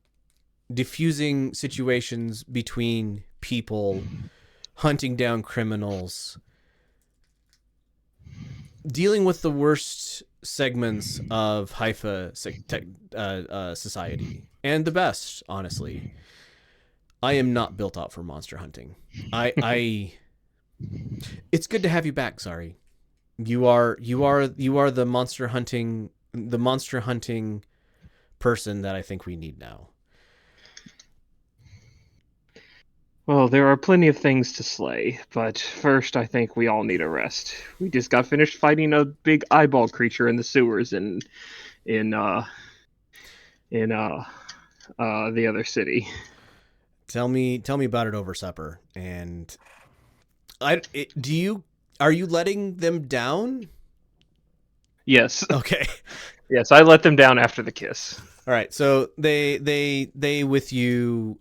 diffusing situations between people, hunting down criminals, dealing with the worst segments of Haifa society, and the best, honestly. I am not built out for monster hunting. It's good to have you back, Zari. You are the monster hunting person that I think we need now. Well, there are plenty of things to slay, but first I think we all need a rest. We just got finished fighting a big eyeball creature in the sewers in the other city. Tell me about it over supper. And are you letting them down? Yes. Okay. Yes, I let them down after the kiss. All right. So they with you,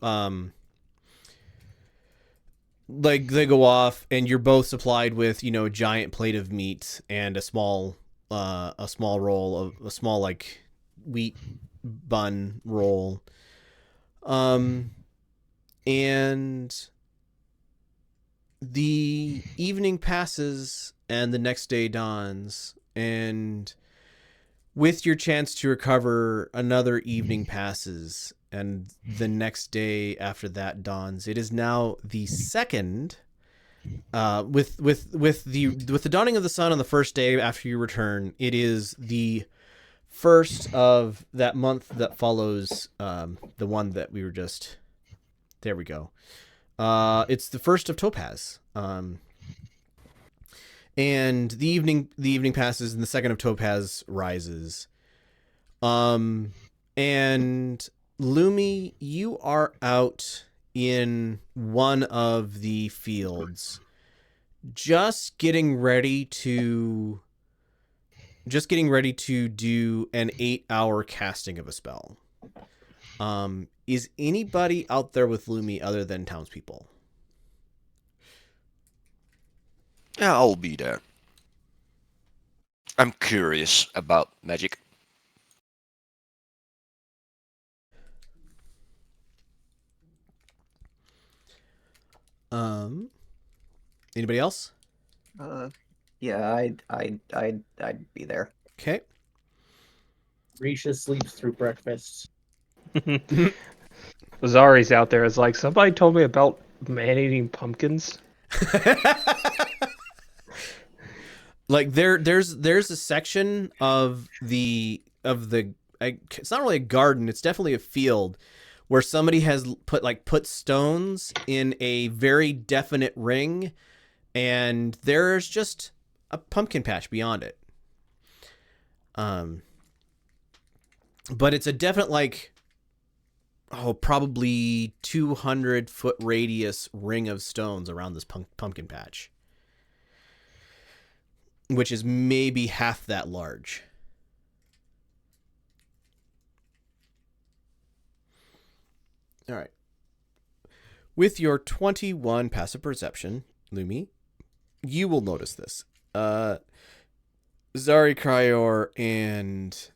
like they go off, and you're both supplied with, a giant plate of meat and a small roll of a small, like, wheat bun roll. And the evening passes and the next day dawns, and with your chance to recover, another evening passes and the next day after that dawns. It is now the second, with the dawning of the sun on the first day after you return. It is the first of that month that follows the one that we were just. There we go. It's the first of Topaz. And the evening passes, and the second of Topaz rises. And Lumi, you are out in one of the fields, just getting ready to do an 8-hour casting of a spell. Is anybody out there with Lumi other than townspeople? Yeah, I'll be there. I'm curious about magic. Anybody else? Yeah, I'd be there. Okay. Risha sleeps through breakfast. Zari's out there. Is like, somebody told me about man-eating pumpkins. Like there's a section of the it's not really a garden, it's definitely a field where somebody has put stones in a very definite ring, and there's just a pumpkin patch beyond it. But it's a definite probably 200-foot radius ring of stones around this pumpkin patch, which is maybe half that large. All right. With your 21 passive perception, Lumi, you will notice this. Zari, Cryor, and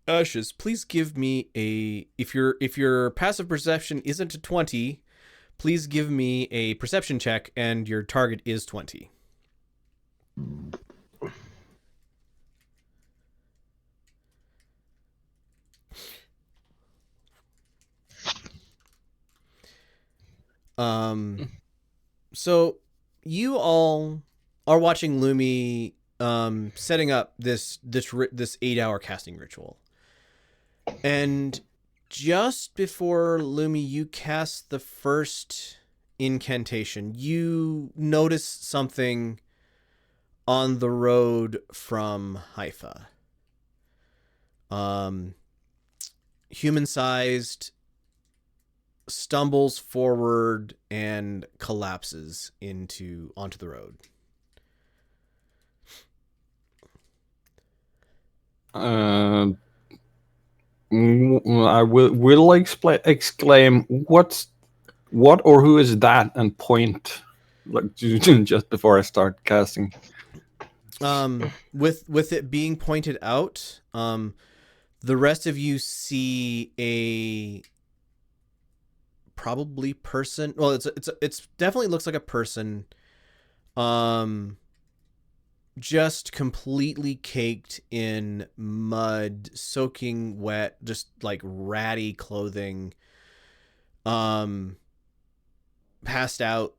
Ashes, please give me if your passive perception isn't a 20, please give me a perception check, and your target is 20. So you all are watching Lumi setting up this 8-hour casting ritual. And just before Lumi, you cast the first incantation, you notice something on the road from Haifa. Human-sized, stumbles forward and collapses onto the road. I will exclaim, what or who is that, and point just before I start casting. With it being pointed out, the rest of you see a probably person. Well, it's definitely looks like a person. Just completely caked in mud, soaking wet, just like ratty clothing. Passed out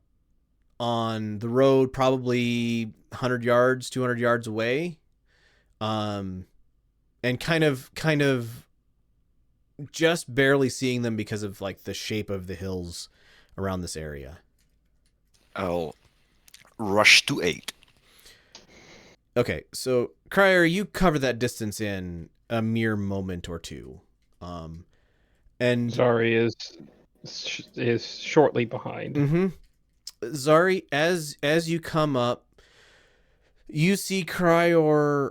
on the road, probably 100 yards, 200 yards away. And kind of just barely seeing them because of like the shape of the hills around this area. I'll rush to aid. Okay, so Cryer, you cover that distance in a mere moment or two. And Zari is shortly behind. Mm-hmm. Zari, as you come up, you see Cryor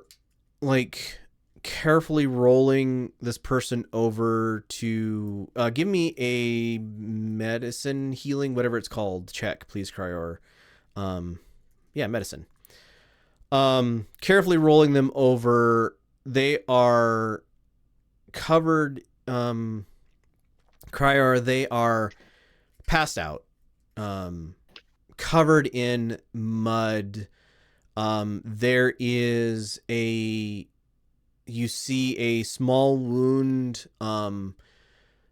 like carefully rolling this person over to give me a medicine healing, whatever it's called, check, please, Cryor. Medicine. Carefully rolling them over. They are covered, Cryor, they are passed out, covered in mud. There is you see a small wound,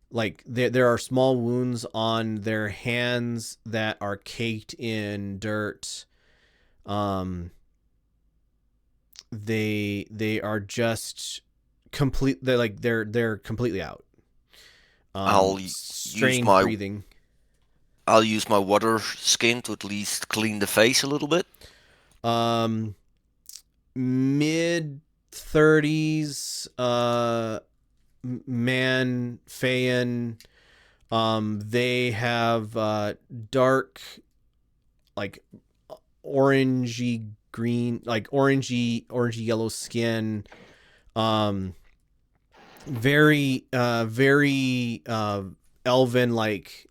like there are small wounds on their hands that are caked in dirt. They are just complete. They're completely out. I'll use Strained my breathing. I'll use my water skin to at least clean the face a little bit. Mid 30s, man, Feyan. They have dark, like orangey green, like orangey yellow skin. Very elven, like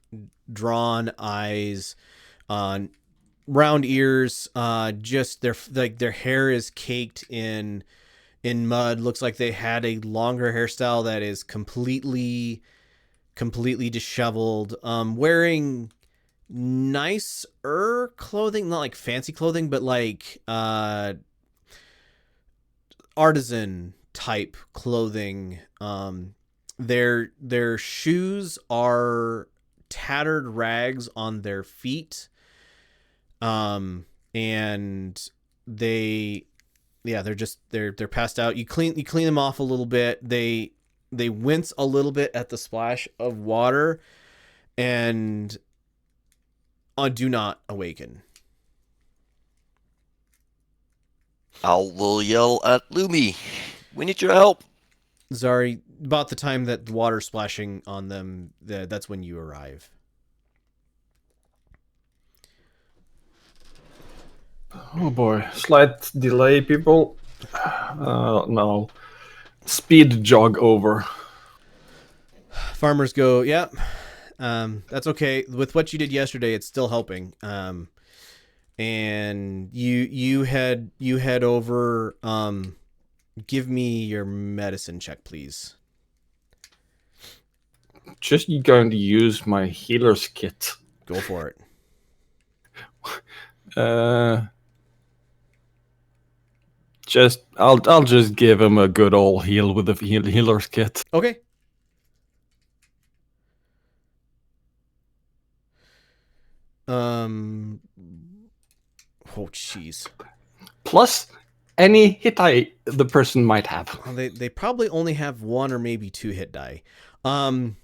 drawn eyes, round ears. Just their hair is caked in mud. Looks like they had a longer hairstyle that is completely disheveled. Wearing nicer clothing, not like fancy clothing, but like artisan type clothing. Their shoes are tattered rags on their feet, and they're passed out. You clean them off a little bit. They wince a little bit at the splash of water, and do not awaken. I will yell at Lumi. We need your help. Zari, about the time that the water's splashing on them, that's when you arrive. Oh boy, slight delay, people. No, speed jog over. Farmers go, yeah, that's okay. With what you did yesterday, it's still helping. And you head over. Give me your medicine check, please. Just going to use my healer's kit. Go for it. I'll just give him a good old heal with the healer's kit. Okay. Oh, jeez. Plus any hit die the person might have. Well, they probably only have 1 or maybe 2 hit die. But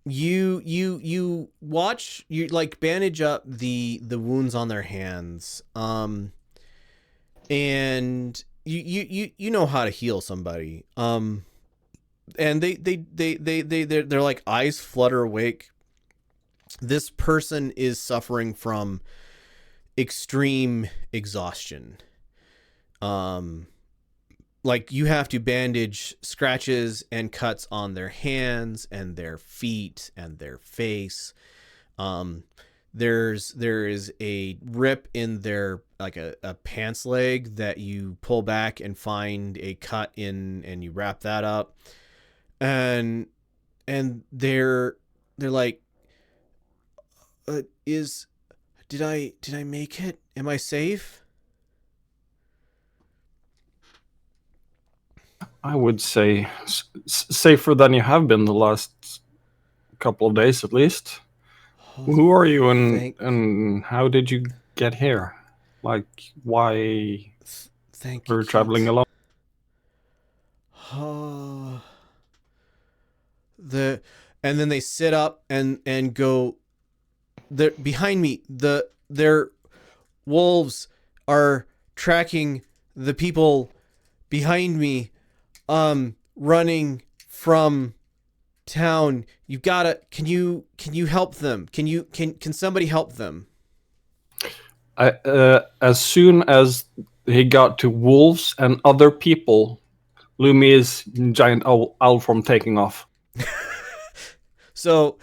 you watch, you like bandage up the wounds on their hands. And you know how to heal somebody. And they're like eyes flutter awake. This person is suffering from extreme exhaustion. Like you have to bandage scratches and cuts on their hands and their feet and their face. There is a rip in their, like a pants leg that you pull back and find a cut in, and you wrap that up. And they're like, did I make it? Am I safe? I would say safer than you have been the last couple of days at least. Who are you and how did you get here? Like, why Thank you. we're traveling alone? And then they sit up and go. They're behind me. Their wolves are tracking the people behind me, running from town. You gotta. Can you help them? Can somebody help them? As soon as he got to wolves and other people, Lumi's giant owl from taking off. So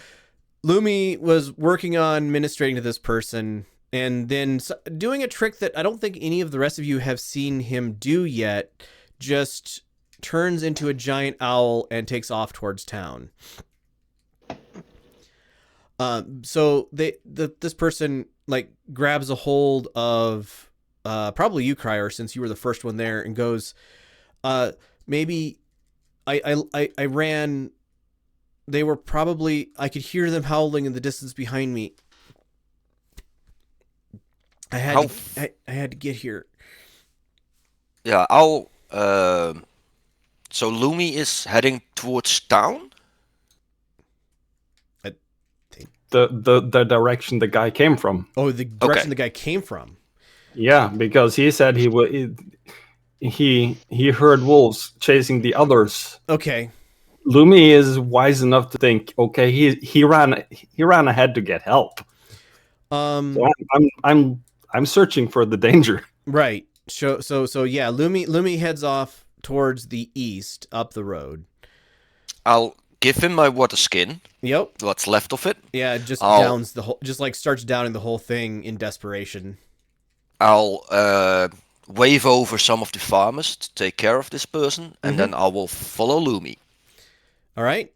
Lumi was working on ministrating to this person, and then doing a trick that I don't think any of the rest of you have seen him do yet. Just turns into a giant owl and takes off towards town. So this person like grabs a hold of probably you, Crier, since you were the first one there, and goes, maybe I ran. They were probably, I could hear them howling in the distance behind me. I had to get here. Yeah, I'll. So Lumi is heading towards town. The direction the guy came from. Oh, the direction the guy came from. Yeah, because he said he heard wolves chasing the others. Okay. Lumi is wise enough to think, okay, he ran ahead to get help. So I'm searching for the danger. Right. So yeah, Lumi heads off towards the east up the road. I'll give him my water skin. Yep. What's left of it. Yeah, just downs the whole, just like starts downing the whole thing in desperation. I'll wave over some of the farmers to take care of this person, and then I will follow Lumi. All right.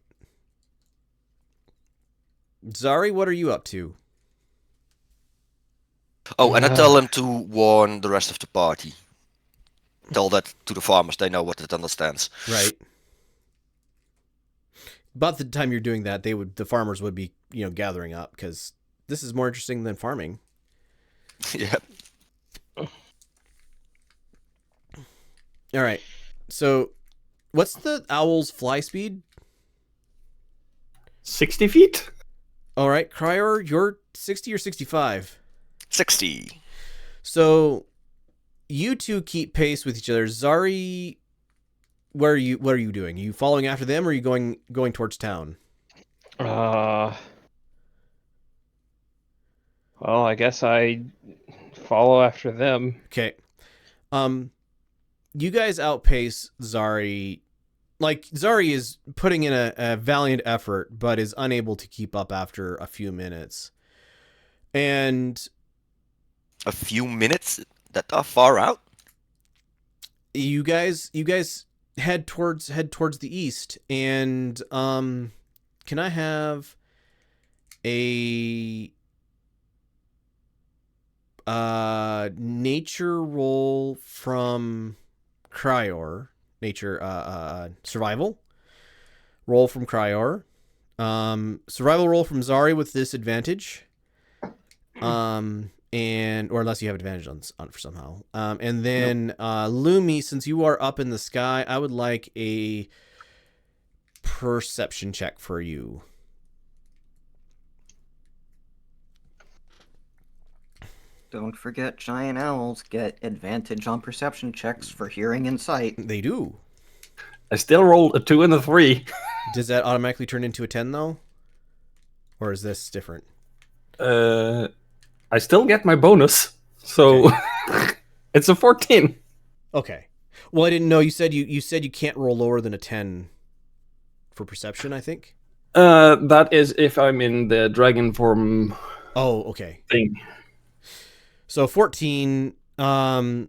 Zari, what are you up to? Oh, and I tell him to warn the rest of the party. Tell that to the farmers; they know what it understands. Right. About the time you're doing that, the farmers would be, gathering up, because this is more interesting than farming. Yeah. All right. So, what's the owl's fly speed? 60 feet? All right, Cryer, you're 60 or 65. 60. So, you two keep pace with each other. Zari, what are you doing? Are you following after them, or are you going towards town? Well, I guess I follow after them. Okay. You guys outpace Zari. Like, Zari is putting in a valiant effort, but is unable to keep up after a few minutes. And A few minutes? That are far out? you guys head towards the east, and can I have a nature roll from Cryor? Nature survival roll from Cryor. Survival roll from Zari with disadvantage. And or unless you have advantage on for somehow. And then Lumi, since you are up in the sky, I would like a perception check for you. Don't forget, giant owls get advantage on perception checks for hearing and sight. They do. I still rolled a 2 and a 3. Does that automatically turn into a 10 though? Or is this different? I still get my bonus, so it's a 14. Okay. Well, I didn't know. You said you can't roll lower than a 10 for perception, I think. That is if I'm in the dragon form Oh, okay. thing. So 14. Cryor,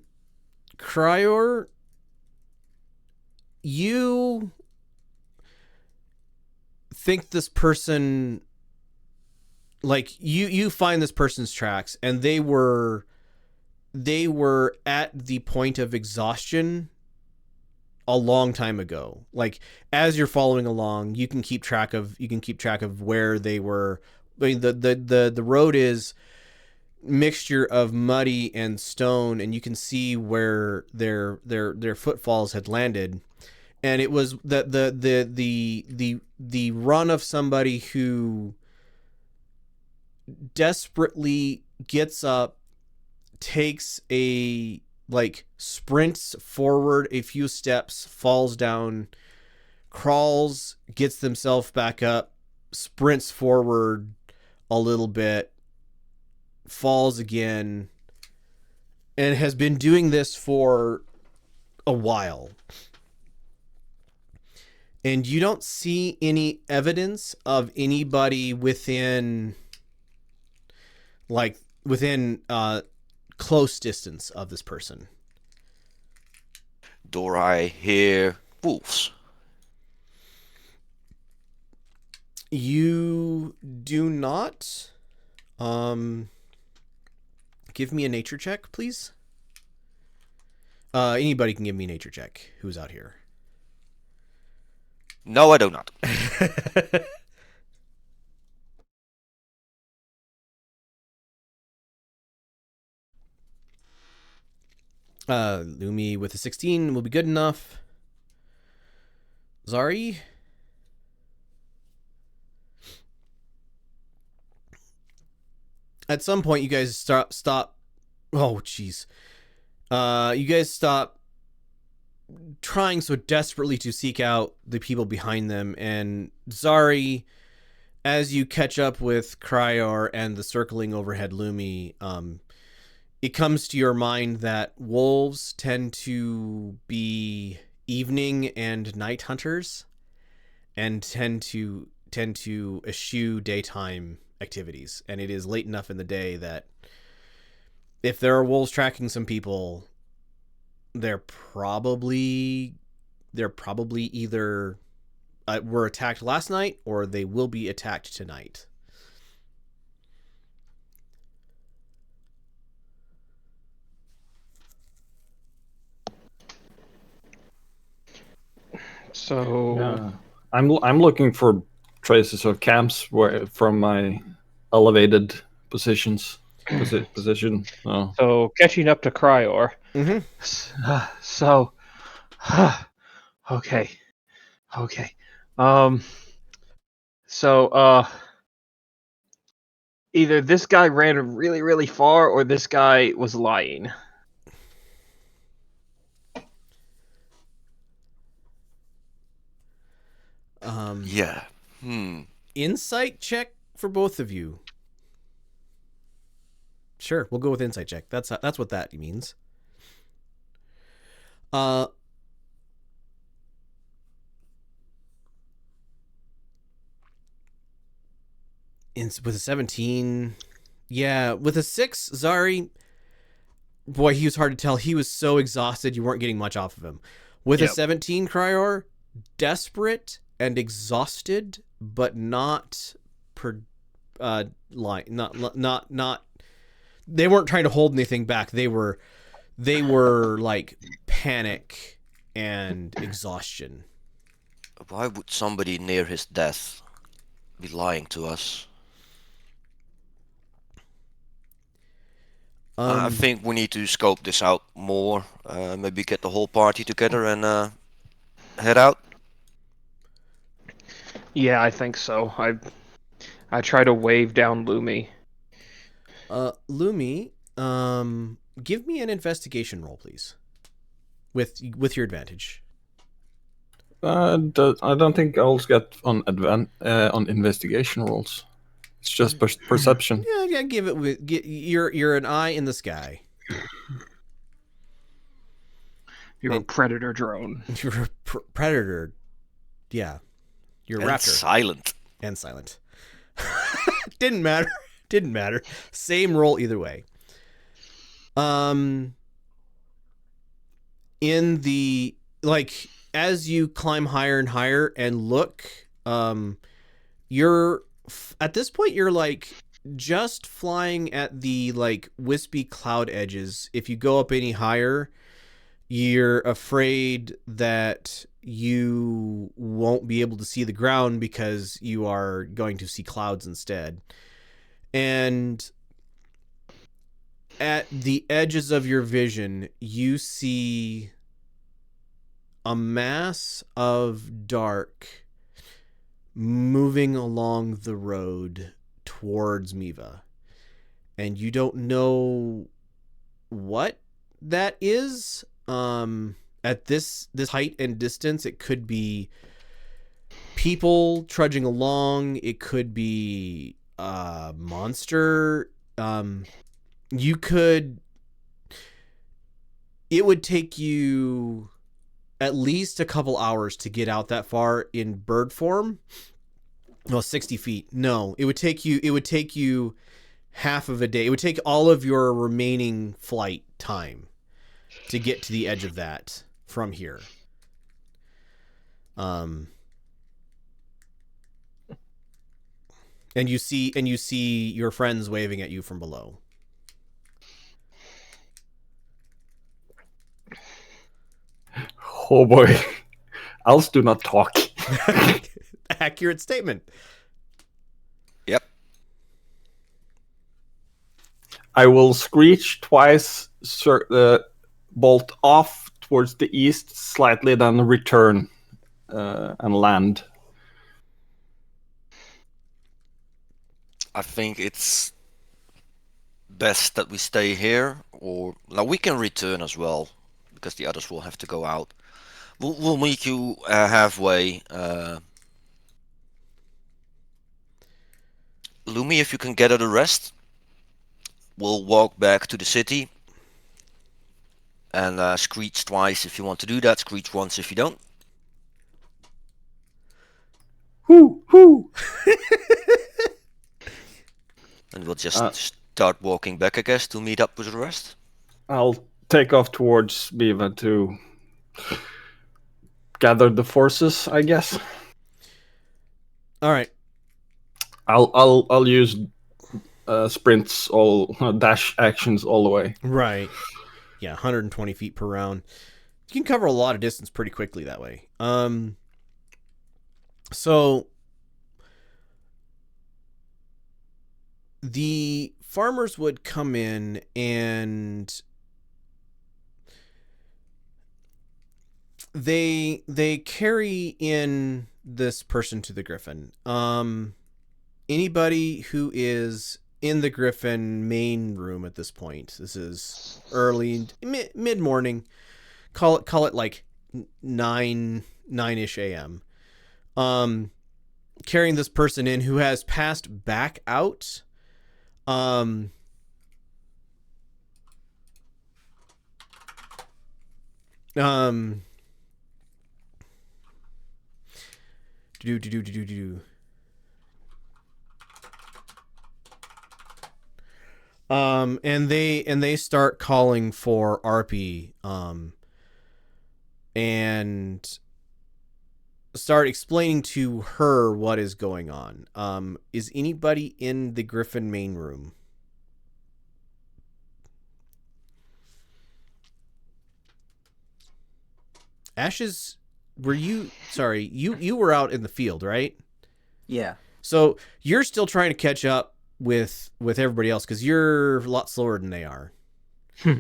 you think this person, like, you find this person's tracks, and they were at the point of exhaustion a long time ago. Like, as you're following along, you can keep track of where they were. I mean, the road is mixture of muddy and stone, and you can see where their footfalls had landed. And it was the run of somebody who desperately gets up, takes sprints forward a few steps, falls down, crawls, gets themselves back up, sprints forward a little bit, falls again, and has been doing this for a while. And you don't see any evidence of anybody within close distance of this person. Do I hear wolves? You do not. Give me a nature check, please. Anybody can give me a nature check who's out here. No, I do not. Lumi with a 16 will be good enough. Zari? At some point, you guys stop. Oh, jeez. You guys stop trying so desperately to seek out the people behind them, and Zari, as you catch up with Cryor and the circling overhead Lumi, it comes to your mind that wolves tend to be evening and night hunters, and tend to eschew daytime activities. And it is late enough in the day that if there are wolves tracking some people, they're probably either were attacked last night, or they will be attacked tonight. So I'm looking for traces of camps from my elevated positions. position. Oh. So catching up to Cryor. Mm-hmm. So, okay. So, either this guy ran really, really far, or this guy was lying. Yeah. Insight check for both of you. Sure, we'll go with insight check. That's what that means. With a 17, yeah, with a 6, Zari, boy, he was hard to tell. He was so exhausted, you weren't getting much off of him. With a 17, Cryor, desperate and exhausted, but not not. They weren't trying to hold anything back. They were like panic and exhaustion. Why would somebody near his death be lying to us? I think we need to scope this out more. Maybe get the whole party together and head out. Yeah, I think so. I try to wave down Lumi. Lumi, give me an investigation roll, please. With your advantage. I don't think owls get on investigation rolls. It's just perception. Yeah, give it with you're an eye in the sky. You're a predator drone. You're a predator. Yeah. You're a raptor. Silent. And silent. Didn't matter. Same roll either way. In the as you climb higher and higher and look, you're at this point you're just flying at the wispy cloud edges. If you go up any higher, you're afraid that you won't be able to see the ground because you are going to see clouds instead. And at the edges of your vision, you see a mass of dark moving along the road towards Miiva. And you don't know what that is. At this height and distance, it could be people trudging along. It could be a monster. It would take you at least a couple hours to get out that far in bird form. Well, 60 feet. No, it would take you half of a day. It would take all of your remaining flight time to get to the edge of that from here. And you see your friends waving at you from below. Oh boy. Owls do not talk. Accurate statement. Yep. I will screech twice, bolt off towards the east slightly, then return and land. I think it's best that we stay here, or now we can return as well, because the others will have to go out. We'll meet you halfway. Lumi, if you can get her the rest, we'll walk back to the city. And screech twice if you want to do that. Screech once if you don't. Whoo, whoo. And we'll just start walking back, I guess, to meet up with the rest. I'll take off towards Miiva to gather the forces, I guess. All right. I'll use sprints, dash actions all the way. Right. Yeah, 120 feet per round. You can cover a lot of distance pretty quickly that way. So the farmers would come in and they carry in this person to the Griffin. Anybody who is in the Griffin main room at this point. This is early mid morning. Call it like 9-ish a.m. Carrying this person in who has passed back out. And they start calling for RP, and start explaining to her what is going on. Is anybody in the Griffin main room? Ashes, were you, sorry, you were out in the field, right? Yeah. So you're still trying to catch up with everybody else because you're a lot slower than they are.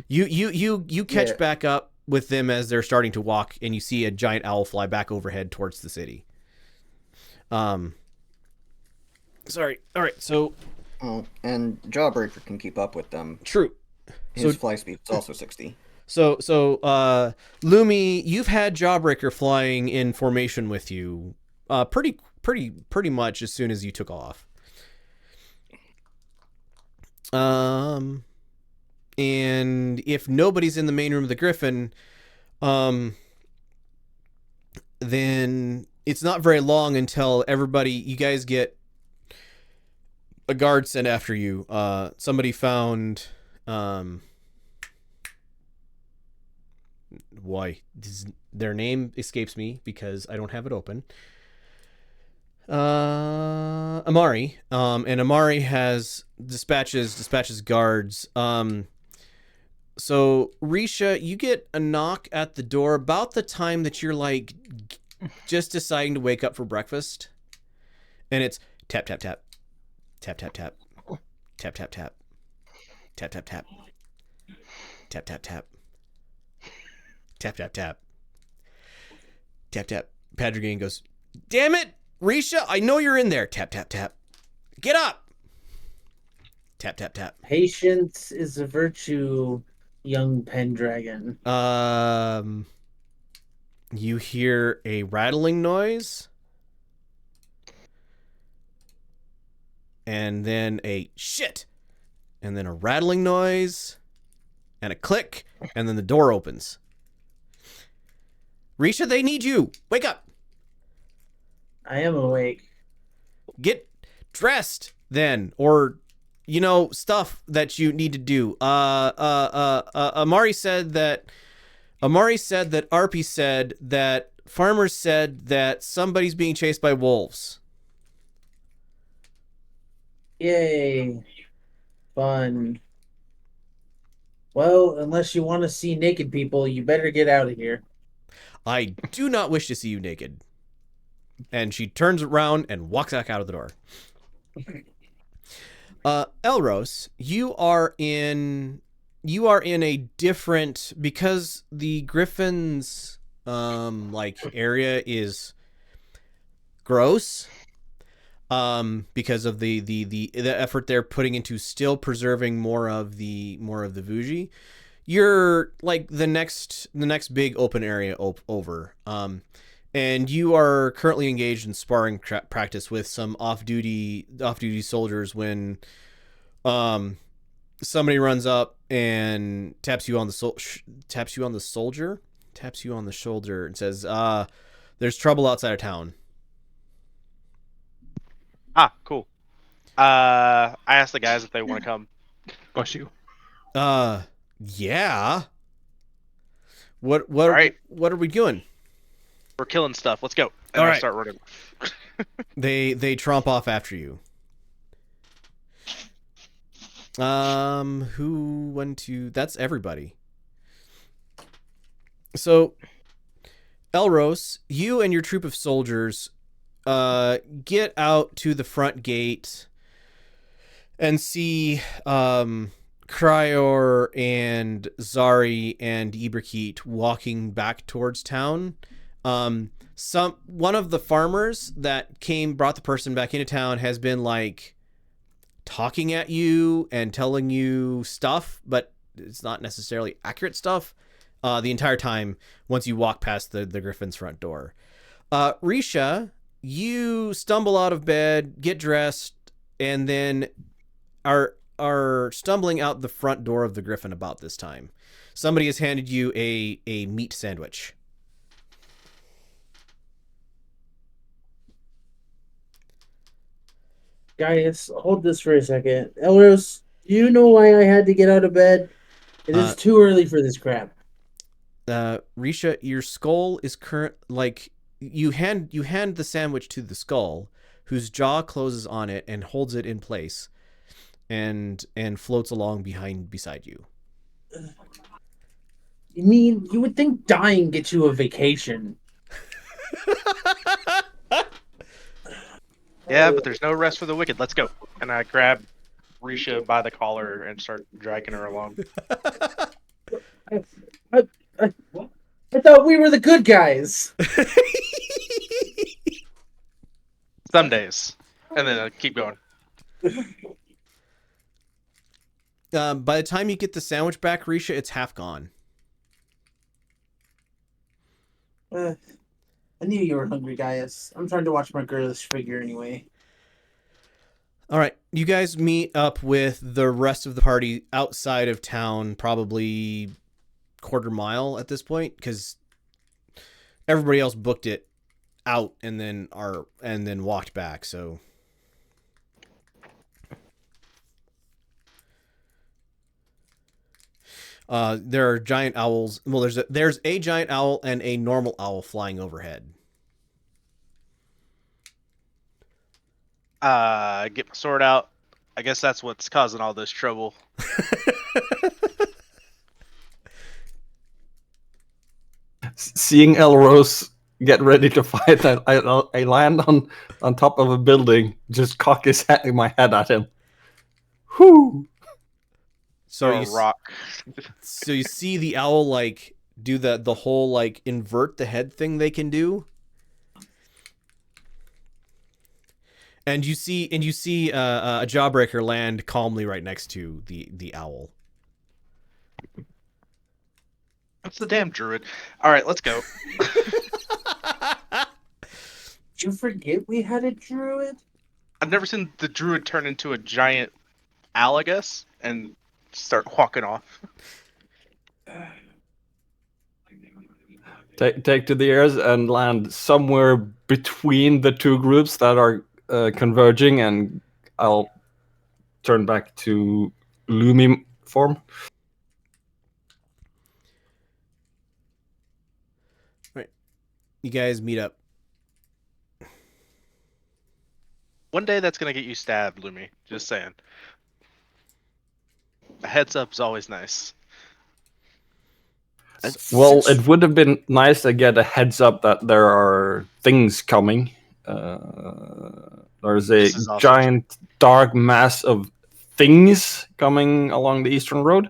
You catch back up with them as they're starting to walk, and you see a giant owl fly back overhead towards the city. Sorry. All right. So. Oh, and Jawbreaker can keep up with them. True. His fly speed is also 60. So, Lumi, you've had Jawbreaker flying in formation with you, pretty much as soon as you took off. And if nobody's in the main room of the Griffin, then it's not very long until you guys get a guard sent after you. Somebody found, their name escapes me because I don't have it open. Amari. And Amari has dispatches guards. So Risha, you get a knock at the door about the time that you're like just deciding to wake up for breakfast. And it's tap, tap, tap, tap, tap, tap, tap, tap, tap, tap, tap, tap, tap, tap, tap. Tap, tap, tap. Tap, tap. Padraign goes, damn it, Risha, I know you're in there. Tap, tap, tap. Get up. Tap, tap, tap. Patience is a virtue, young Pendragon. You hear a rattling noise. And then a shit. And then a rattling noise. And a click. And then the door opens. Risha, they need you. Wake up. I am awake. Get dressed then, or stuff that you need to do. Amari said that RP said that farmers said that somebody's being chased by wolves. Yay. Fun. Well, unless you want to see naked people, you better get out of here. I do not wish to see you naked. And she turns around and walks back out of the door. Elros, you are in a different, because the Griffin's area is gross. Because of the effort they're putting into still preserving more of the Vuji. You're like the next big open area over. And you are currently engaged in sparring practice with some off-duty soldiers when somebody runs up and taps you on the shoulder and says, there's trouble outside of town. Ah, cool. I asked the guys if they want to come. Bless you. Yeah. What right. What are we doing? We're killing stuff. Let's go. And All I right. start running. They tromp off after you. Who went to? That's everybody. So, Elros, you and your troop of soldiers, get out to the front gate, and see Cryor and Zari and Iberkeet walking back towards town. One of the farmers that brought the person back into town has been like talking at you and telling you stuff, but it's not necessarily accurate stuff. The entire time once you walk past the Griffin's front door. Risha, you stumble out of bed, get dressed, and then are stumbling out the front door of the Griffin about this time. Somebody has handed you a meat sandwich. Guys, hold this for a second. Elros, do you know why I had to get out of bed? It is too early for this crap. Risha, your skull is you hand the sandwich to the skull, whose jaw closes on it and holds it in place, and floats along beside you. You mean you would think dying gets you a vacation? Yeah, but there's no rest for the wicked. Let's go. And I grab Risha by the collar and start dragging her along. I thought we were the good guys. Some days. And then keep going. By the time you get the sandwich back, Risha, it's half gone. I knew you were hungry, guys. I'm trying to watch my girlish figure anyway. All right, you guys meet up with the rest of the party outside of town, probably quarter mile at this point, because everybody else booked it out and then walked back. So there are giant owls. Well, there's a giant owl and a normal owl flying overhead. Get my sword out. I guess that's what's causing all this trouble. Seeing Elros get ready to fight, I land on top of a building, just cock my head at him. Whoo! So rock. So you see the owl like do the whole like invert the head thing they can do. And you see a jawbreaker land calmly right next to the owl. That's the damn druid. All right, let's go. Did you forget we had a druid? I've never seen the druid turn into a giant owl, I guess, and start walking off. Take to the airs and land somewhere between the two groups that are converging, and I'll turn back to Lumi form. Right. You guys meet up. One day that's gonna get you stabbed, Lumi. Just saying. A heads up is always nice. Well, it would have been nice to get a heads up that there are things coming. There's a giant dark mass of things coming along the eastern road.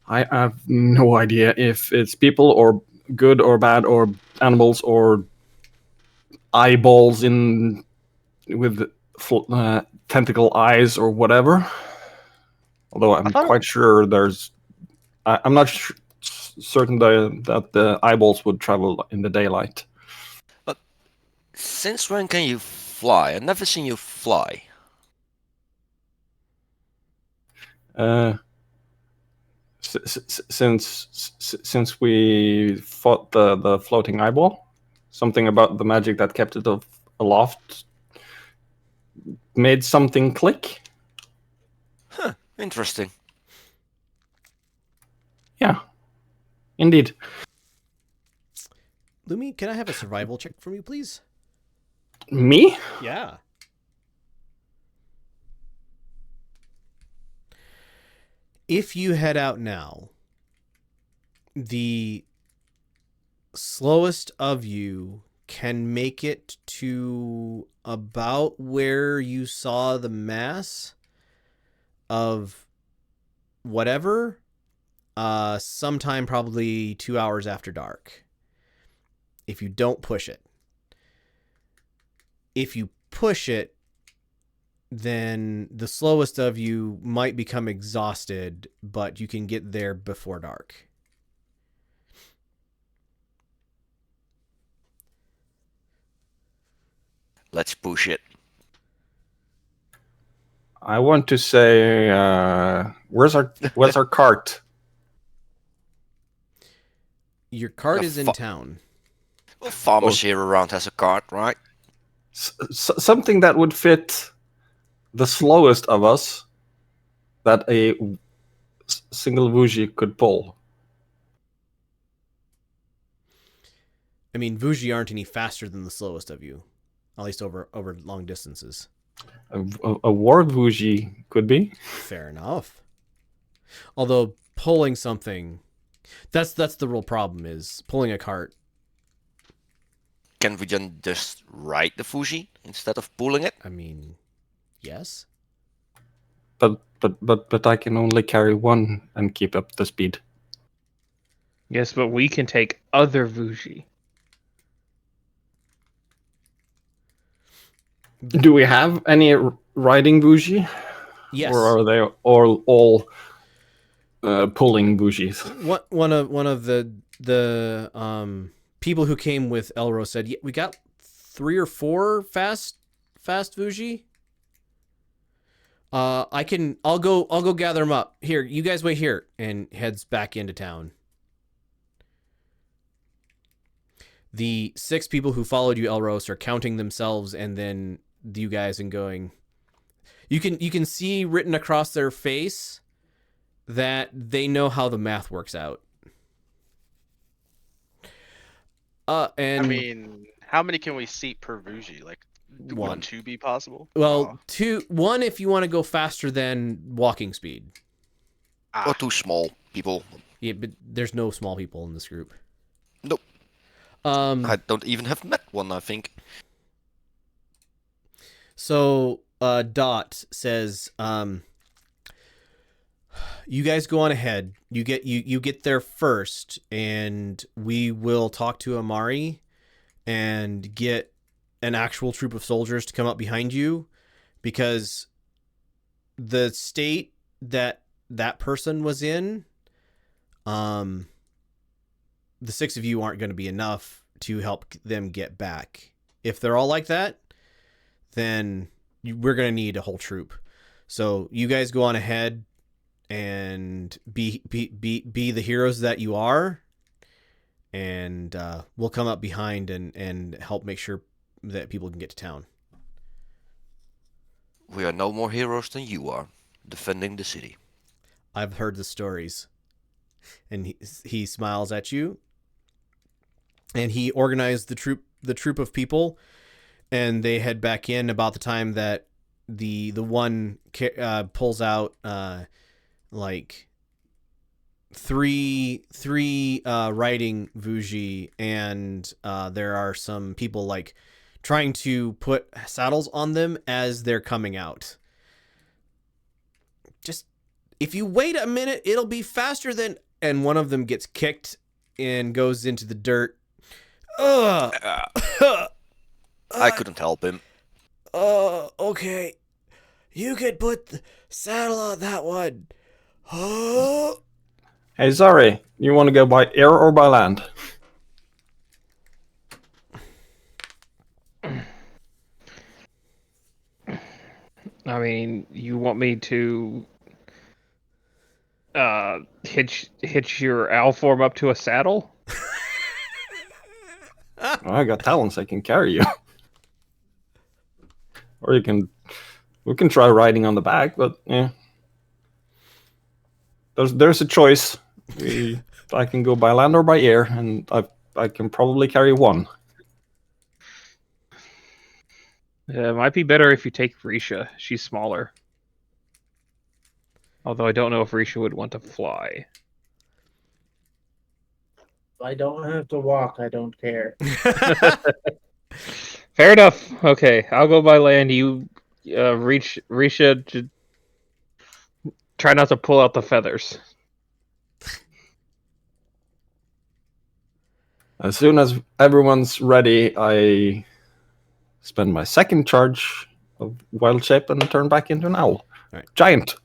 I have no idea if it's people or good or bad or animals or eyeballs with tentacle eyes or whatever. Although I'm quite sure I'm not certain that the eyeballs would travel in the daylight. But since when can you fly? I've never seen you fly. Since we fought the floating eyeball, something about the magic that kept it aloft made something click. Huh, interesting. Yeah, indeed. Lumi, can I have a survival check from you, please? Me? Yeah. If you head out now, the slowest of you can make it to about where you saw the mass, of whatever, sometime probably 2 hours after dark. If you don't push it. If you push it, then the slowest of you might become exhausted, but you can get there before dark. Let's push it. I want to say, where's our cart? Your cart Yeah, is in town. Well, pharmacy around has a cart, right? Something that would fit the slowest of us that a single Wuji could pull. I mean, Vuji aren't any faster than the slowest of you, at least over long distances. A ward Wuji could be. Fair enough. Although pulling something, that's the real problem, is pulling a cart. Can we just ride the Fuji instead of pulling it? I mean, yes. But I can only carry one and keep up the speed. Yes, but we can take other Vuji. Do we have any riding Wuji? Yes. Or are they all pulling Wujis? One of the people who came with Elro said, yeah, we got 3 or 4 fast Vuji. I'll go gather them up. Here, you guys wait here, and heads back into town. The 6 people who followed you, Elros, are counting themselves and then you guys and going. You can see written across their face that they know how the math works out. And I mean, how many can we seat per Vuji? Like, would 1. 2 be possible? Well, 1 if you want to go faster than walking speed. Or too small people? Yeah, but there's no small people in this group. Nope. I don't even have met one, I think. So, Dot says, you guys go on ahead. You get there first, and we will talk to Amari and get an actual troop of soldiers to come up behind you, because the state that person was in, the 6 of you aren't going to be enough to help them get back. If they're all like that, then we're going to need a whole troop. So you guys go on ahead and be the heroes that you are, and we'll come up behind and help make sure that people can get to town. We are no more heroes than you are, defending the city. I've heard the stories. And he smiles at you, and he organized the troop of people, and they head back in about the time that the one pulls out like three riding Vuji, and there are some people like trying to put saddles on them as they're coming out. Just, if you wait a minute, it'll be faster than... And one of them gets kicked and goes into the dirt. I couldn't help him. Okay. You could put the saddle on that one. Hey, sorry. You want to go by air or by land? I mean, you want me to hitch your owl form up to a saddle? Well, I got talents I can carry you. Or we can try riding on the back, but yeah. There's a choice. I can go by land or by air, and I can probably carry one. It might be better if you take Risha. She's smaller. Although I don't know if Risha would want to fly. If I don't have to walk, I don't care. Fair enough. Okay, I'll go by land. You reach Risha to Try not to pull out the feathers. As soon as everyone's ready, I spend my second charge of wild shape and turn back into an owl. Right. Giant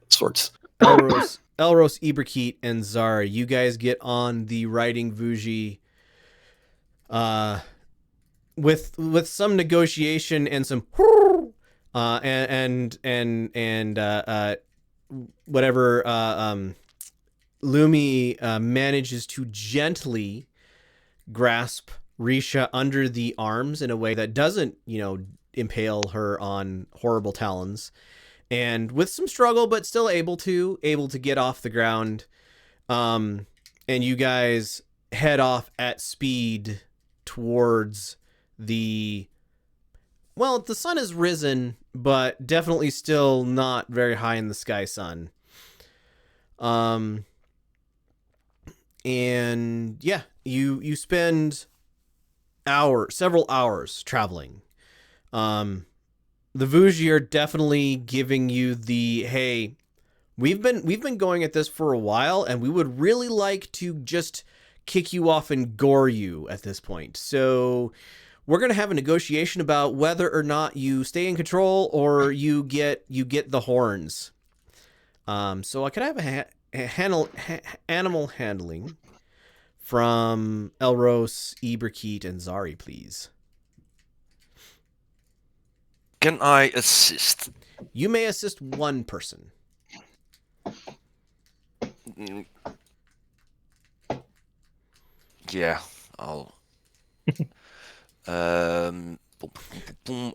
sorts. Elros, Iberkeet, and Zara, you guys get on the riding Vuji with some negotiation and some whatever Lumi manages to gently grasp Risha under the arms in a way that doesn't, impale her on horrible talons. And with some struggle, but still able to get off the ground. And you guys head off at speed towards the sun has risen, but definitely still not very high in the sky sun. And yeah, you spend several hours traveling. The Vuji are definitely giving you the, hey, we've been going at this for a while, and we would really like to just kick you off and gore you at this point. So we're going to have a negotiation about whether or not you stay in control or you get the horns. So I could have animal handling from Elros, Iberkeet, and Zari, please. Can I assist? You may assist one person. Yeah, I'll. I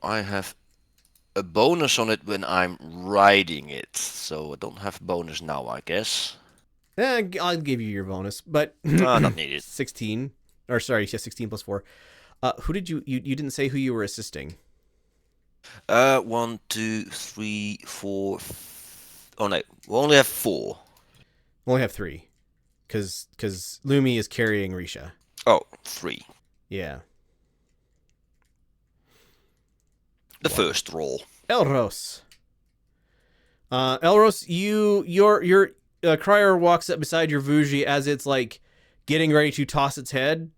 have a bonus on it when I'm riding it, so I don't have bonus now, I guess. I'll give you your bonus, but Not needed. 16, or sorry, 16 plus 4. Who did you didn't say who you were assisting? 1, 2, 3, 4. Oh no, we only have 4. We only have 3, because Lumi is carrying Risha. Oh, 3. Yeah. The first roll. Elros. Elros, your crier walks up beside your Vuji as it's like getting ready to toss its head.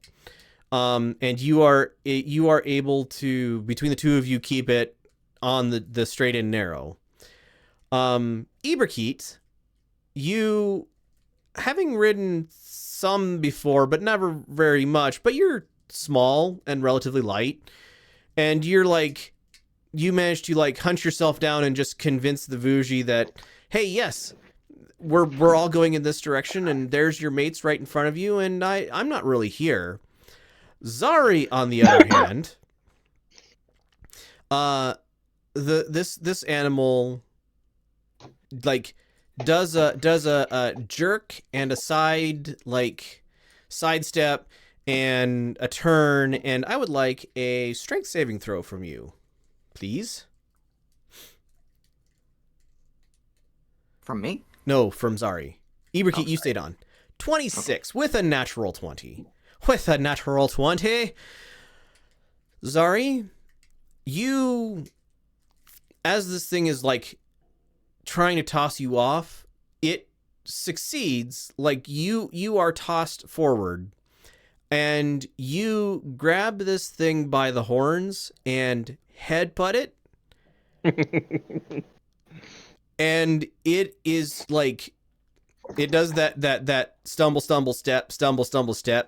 And you are able to, between the two of you, keep it on the straight and narrow. Iberkeet, you, having ridden some before, but never very much, but you're small and relatively light, and you managed to hunt yourself down and just convince the Vuji that, hey, yes, we're all going in this direction, and there's your mates right in front of you, and I'm not really here. Zari, on the other hand, this animal does a jerk and a sidestep and a turn, and I would like a strength saving throw from you, please. From me? No, from Zari. Iberkeet, you stayed on. 26 with a natural 20. With a natural 20. Zari, you, as this thing is trying to toss you off, it succeeds. You are tossed forward, and you grab this thing by the horns and headbutt it. And it is it does that stumble step,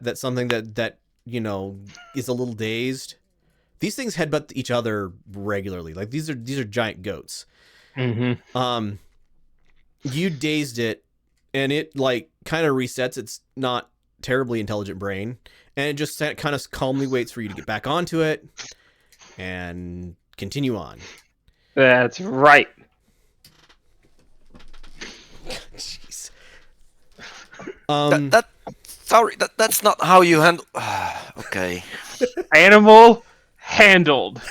that's something that is a little dazed. These things headbutt each other regularly. These are giant goats. Mm-hmm. You dazed it, and it kind of resets its not terribly intelligent brain, and it just kind of calmly waits for you to get back onto it and continue on. That's right. Jeez. Sorry, that's not how you handle. Okay. Animal handled.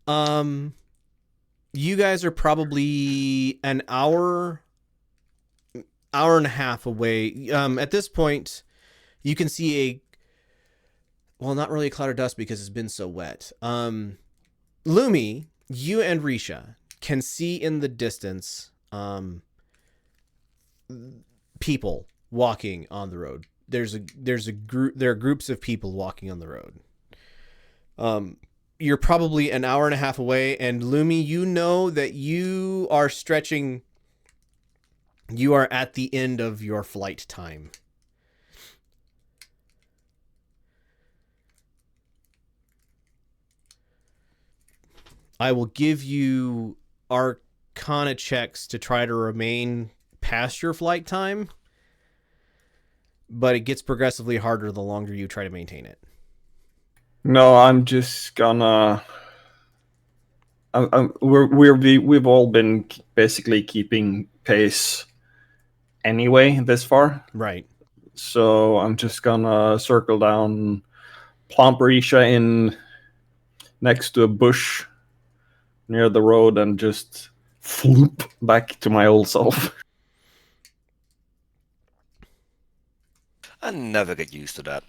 You guys are probably an hour and a half away. At this point, you can see not really a cloud of dust because it's been so wet. Lumi, you and Risha can see in the distance people walking on the road. There are groups of people walking on the road. You're probably an hour and a half away, and Lumi, you know that you are stretching. You are at the end of your flight time. I will give you Arcana checks to try to remain past your flight time, but it gets progressively harder the longer you try to maintain it. No, I'm just gonna. We've all been basically keeping pace anyway this far, Right. so I'm just gonna circle down, plump Risha in next to a bush near the road, and just floop back to my old self. I never get used to that.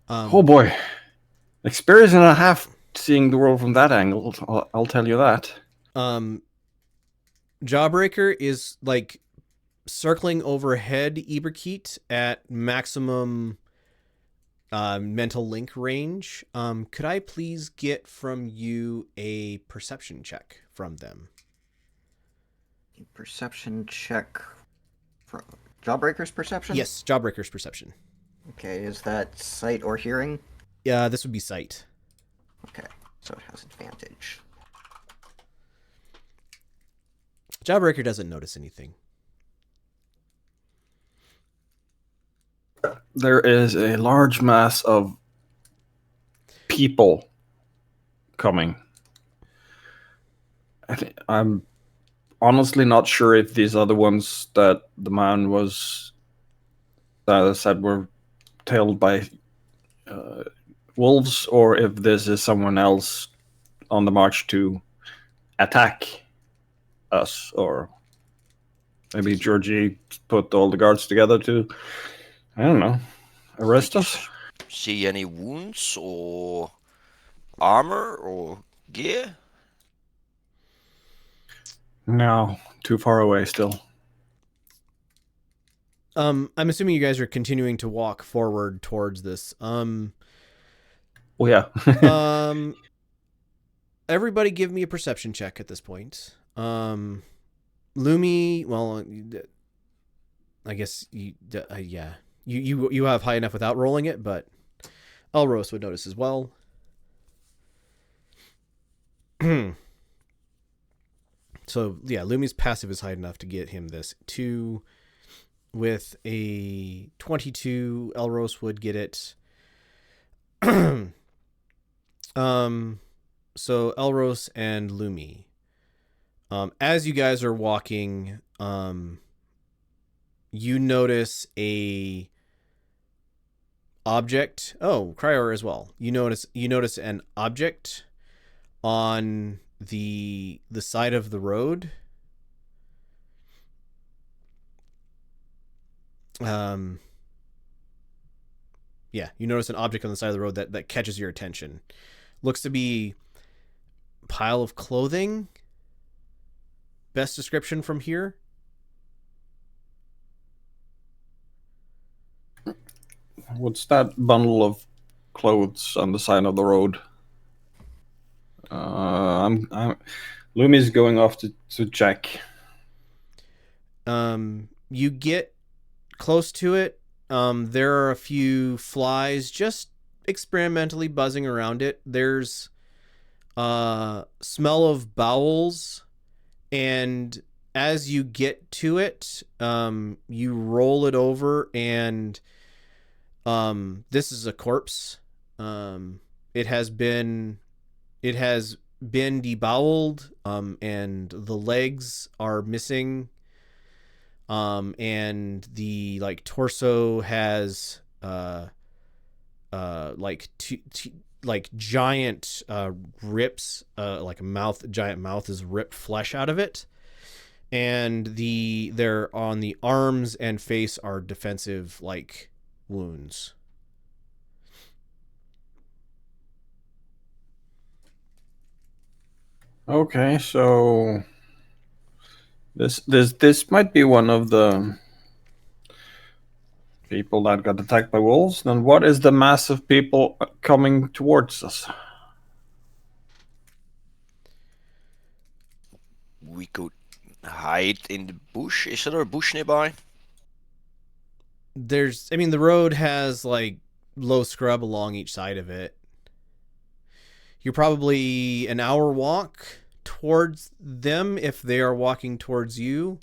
Oh boy, experience and a half seeing the world from that angle. I'll tell you that. Jawbreaker is like circling overhead Iberkeet at maximum mental link range. Could I please get from you a perception check from them? Perception check. Jawbreaker's perception? Yes, Jawbreaker's perception. Okay, is that sight or hearing? Yeah, this would be sight. Okay, so it has advantage. Jawbreaker doesn't notice anything. There is a large mass of people coming. I'm honestly not sure if these are the ones that the man was said were tailed by wolves, or if this is someone else on the march to attack us, or maybe Georgie put all the guards together to, I don't know, arrest us. See any wounds or armor or gear? No, too far away still. I'm assuming you guys are continuing to walk forward towards this. Oh yeah. Everybody give me a perception check at this point. Lumi, well, I guess yeah. You have high enough without rolling it, but Elros would notice as well. So yeah, Lumi's passive is high enough to get him this 2. With a 22, Elros would get it. So Elros and Lumi. As you guys are walking, you notice a object. Oh, Cryor as well. You notice an object on the side of the road. Yeah, you notice an object on the side of the road that catches your attention. Looks to be a pile of clothing. Best description from here. What's that bundle of clothes on the side of the road? Lumi's going off to check. You get close to it. There are a few flies just experimentally buzzing around it. There's smell of bowels, and as you get to it, you roll it over, and this is a corpse. It has been deboweled, and the legs are missing. And the torso has giant rips, like a giant mouth is ripped flesh out of it, and they're on the arms and face are defensive wounds. Okay, so this might be one of the people that got attacked by wolves. Then what is the mass of people coming towards us? We could hide in the bush. Is there a bush nearby? The road has like low scrub along each side of it. You're probably an hour walk towards them if they are walking towards you.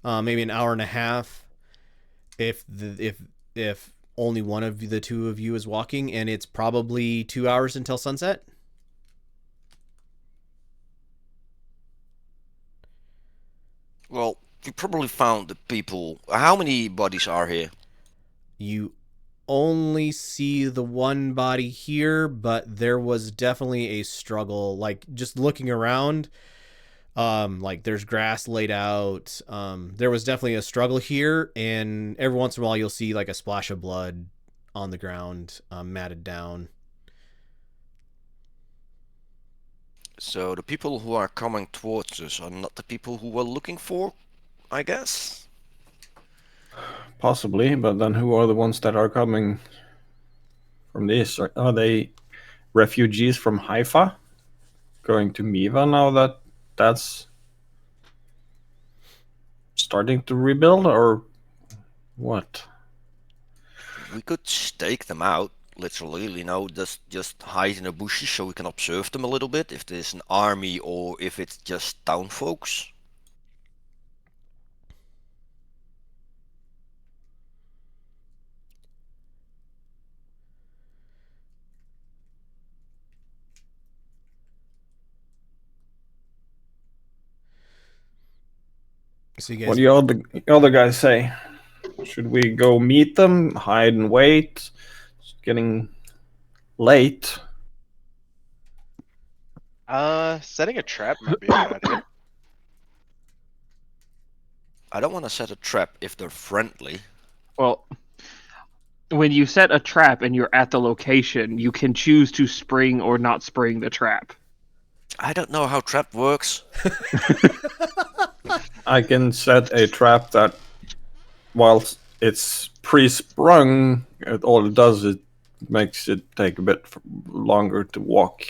Maybe an hour and a half if only one of the two of you is walking, and it's probably 2 hours until sunset. Well, we probably found the people. How many bodies are here? You only see the one body here, but there was definitely a struggle. Like just looking around, like there's grass laid out. There was definitely a struggle here, and every once in a while you'll see like a splash of blood on the ground, matted down. So the people who are coming towards us are not the people who we're looking for, I guess? Possibly, but then who are the ones that are coming from the east? Are they refugees from Haifa going to Miiva now that that's starting to rebuild, or what? We could stake them out, literally, just hide in the bushes so we can observe them a little bit, if there's an army or if it's just town folks. So you guys, What do you other guys say? Should we go meet them, hide and wait? It's getting late. Setting a trap might be a good idea. I don't want to set a trap if they're friendly. Well, when you set a trap and you're at the location, you can choose to spring or not spring the trap. I don't know how trap works. I can set a trap that, whilst it's pre-sprung, all it does is makes it take a bit longer to walk.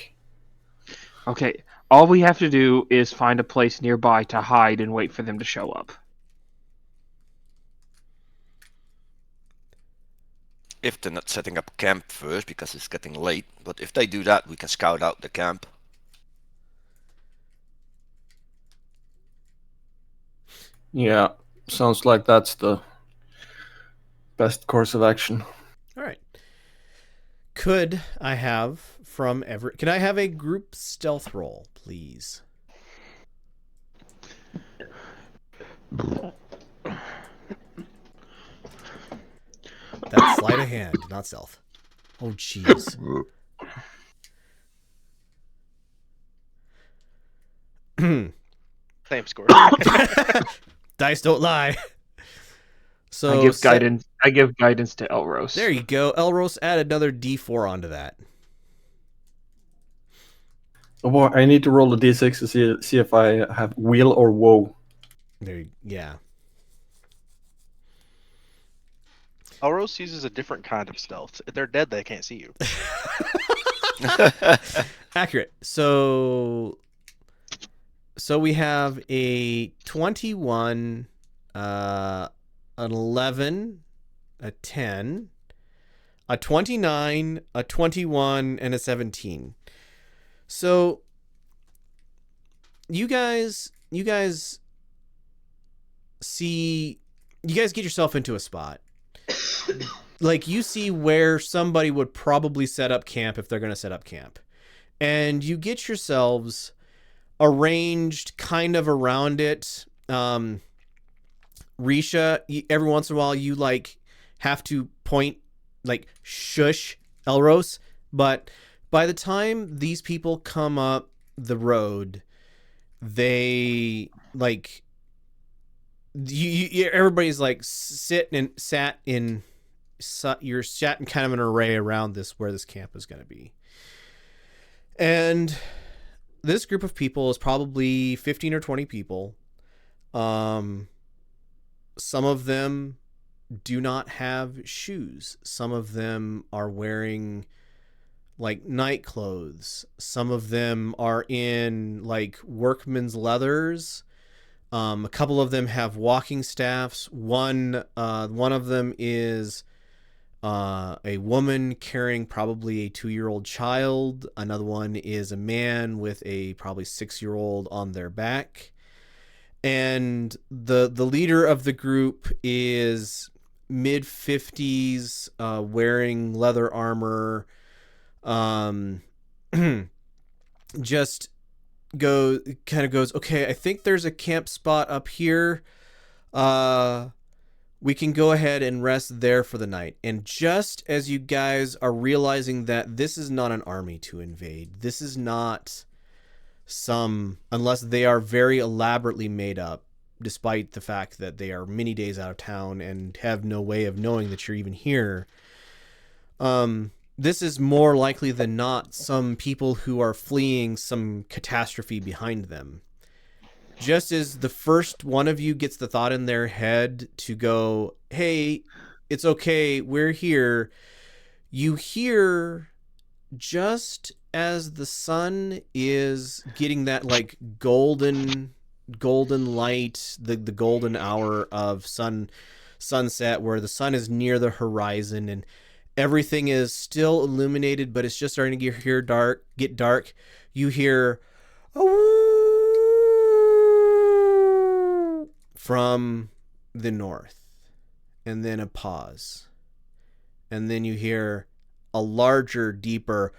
Okay, all we have to do is find a place nearby to hide and wait for them to show up. If they're not setting up camp first because it's getting late, but if they do that, we can scout out the camp. Yeah, sounds like that's the best course of action. all right. Could I have from every? Can I have a group stealth roll, please? That's sleight of hand, not stealth. Oh, jeez. Same score. Dice don't lie. So I give guidance. I give guidance to Elros. There you go. Elros, add another D4 onto that. Oh boy, I need to roll a d6 to see if I have wheel or woe. Yeah. Elros uses a different kind of stealth. If they're dead, they can't see you. Accurate. So we have a 21, an 11, a 10, a 29, a 21, and a 17. So you guys see, you guys get yourself into a spot. Like you see where somebody would probably set up camp if they're going to set up camp. And you get yourselves arranged kind of around it. Risha, every once in a while you like have to point, like shush Elros, but by the time these people come up the road, they like everybody's like you're sat in kind of an array around this where this camp is going to be. And group of people is probably 15 or 20 people. Some of them do not have shoes. Some of them are wearing like night clothes. Some of them are in like workman's leathers. A couple of them have walking staffs. One of them is a woman carrying probably a 2-year-old child. Another one is a man with a probably 6-year-old on their back. And the leader of the group is mid-50s, wearing leather armor. Just goes, okay, I think there's a camp spot up here. We can go ahead and rest there for the night. And just as you guys are realizing that this is not an army to invade, this is not unless they are very elaborately made up, despite the fact that they are many days out of town and have no way of knowing that you're even here. This is more likely than not some people who are fleeing some catastrophe behind them. Just as the first one of you gets the thought in their head to go, hey, it's okay, we're here, you hear, just as the sun is getting that like golden light, the golden hour of sunset, where the sun is near the horizon and everything is still illuminated, but it's just starting to get dark. You hear from the north, and then a pause, and then you hear a larger, deeper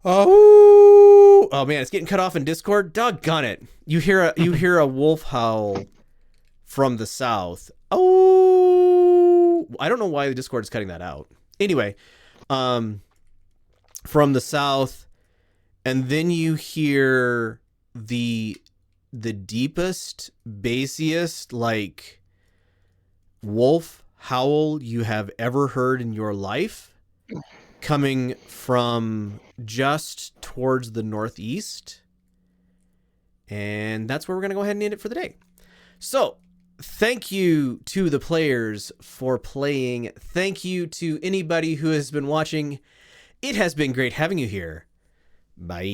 oh man, it's getting cut off in Discord. Doggone it! You hear a wolf howl from the south. Oh, I don't know why the Discord is cutting that out. Anyway, from the south, and then you hear the deepest, bassiest, like wolf howl you have ever heard in your life, coming from just towards the northeast. And that's where we're going to go ahead and end it for the day. So, thank you to the players for playing. Thank you to anybody who has been watching. It has been great having you here. Bye.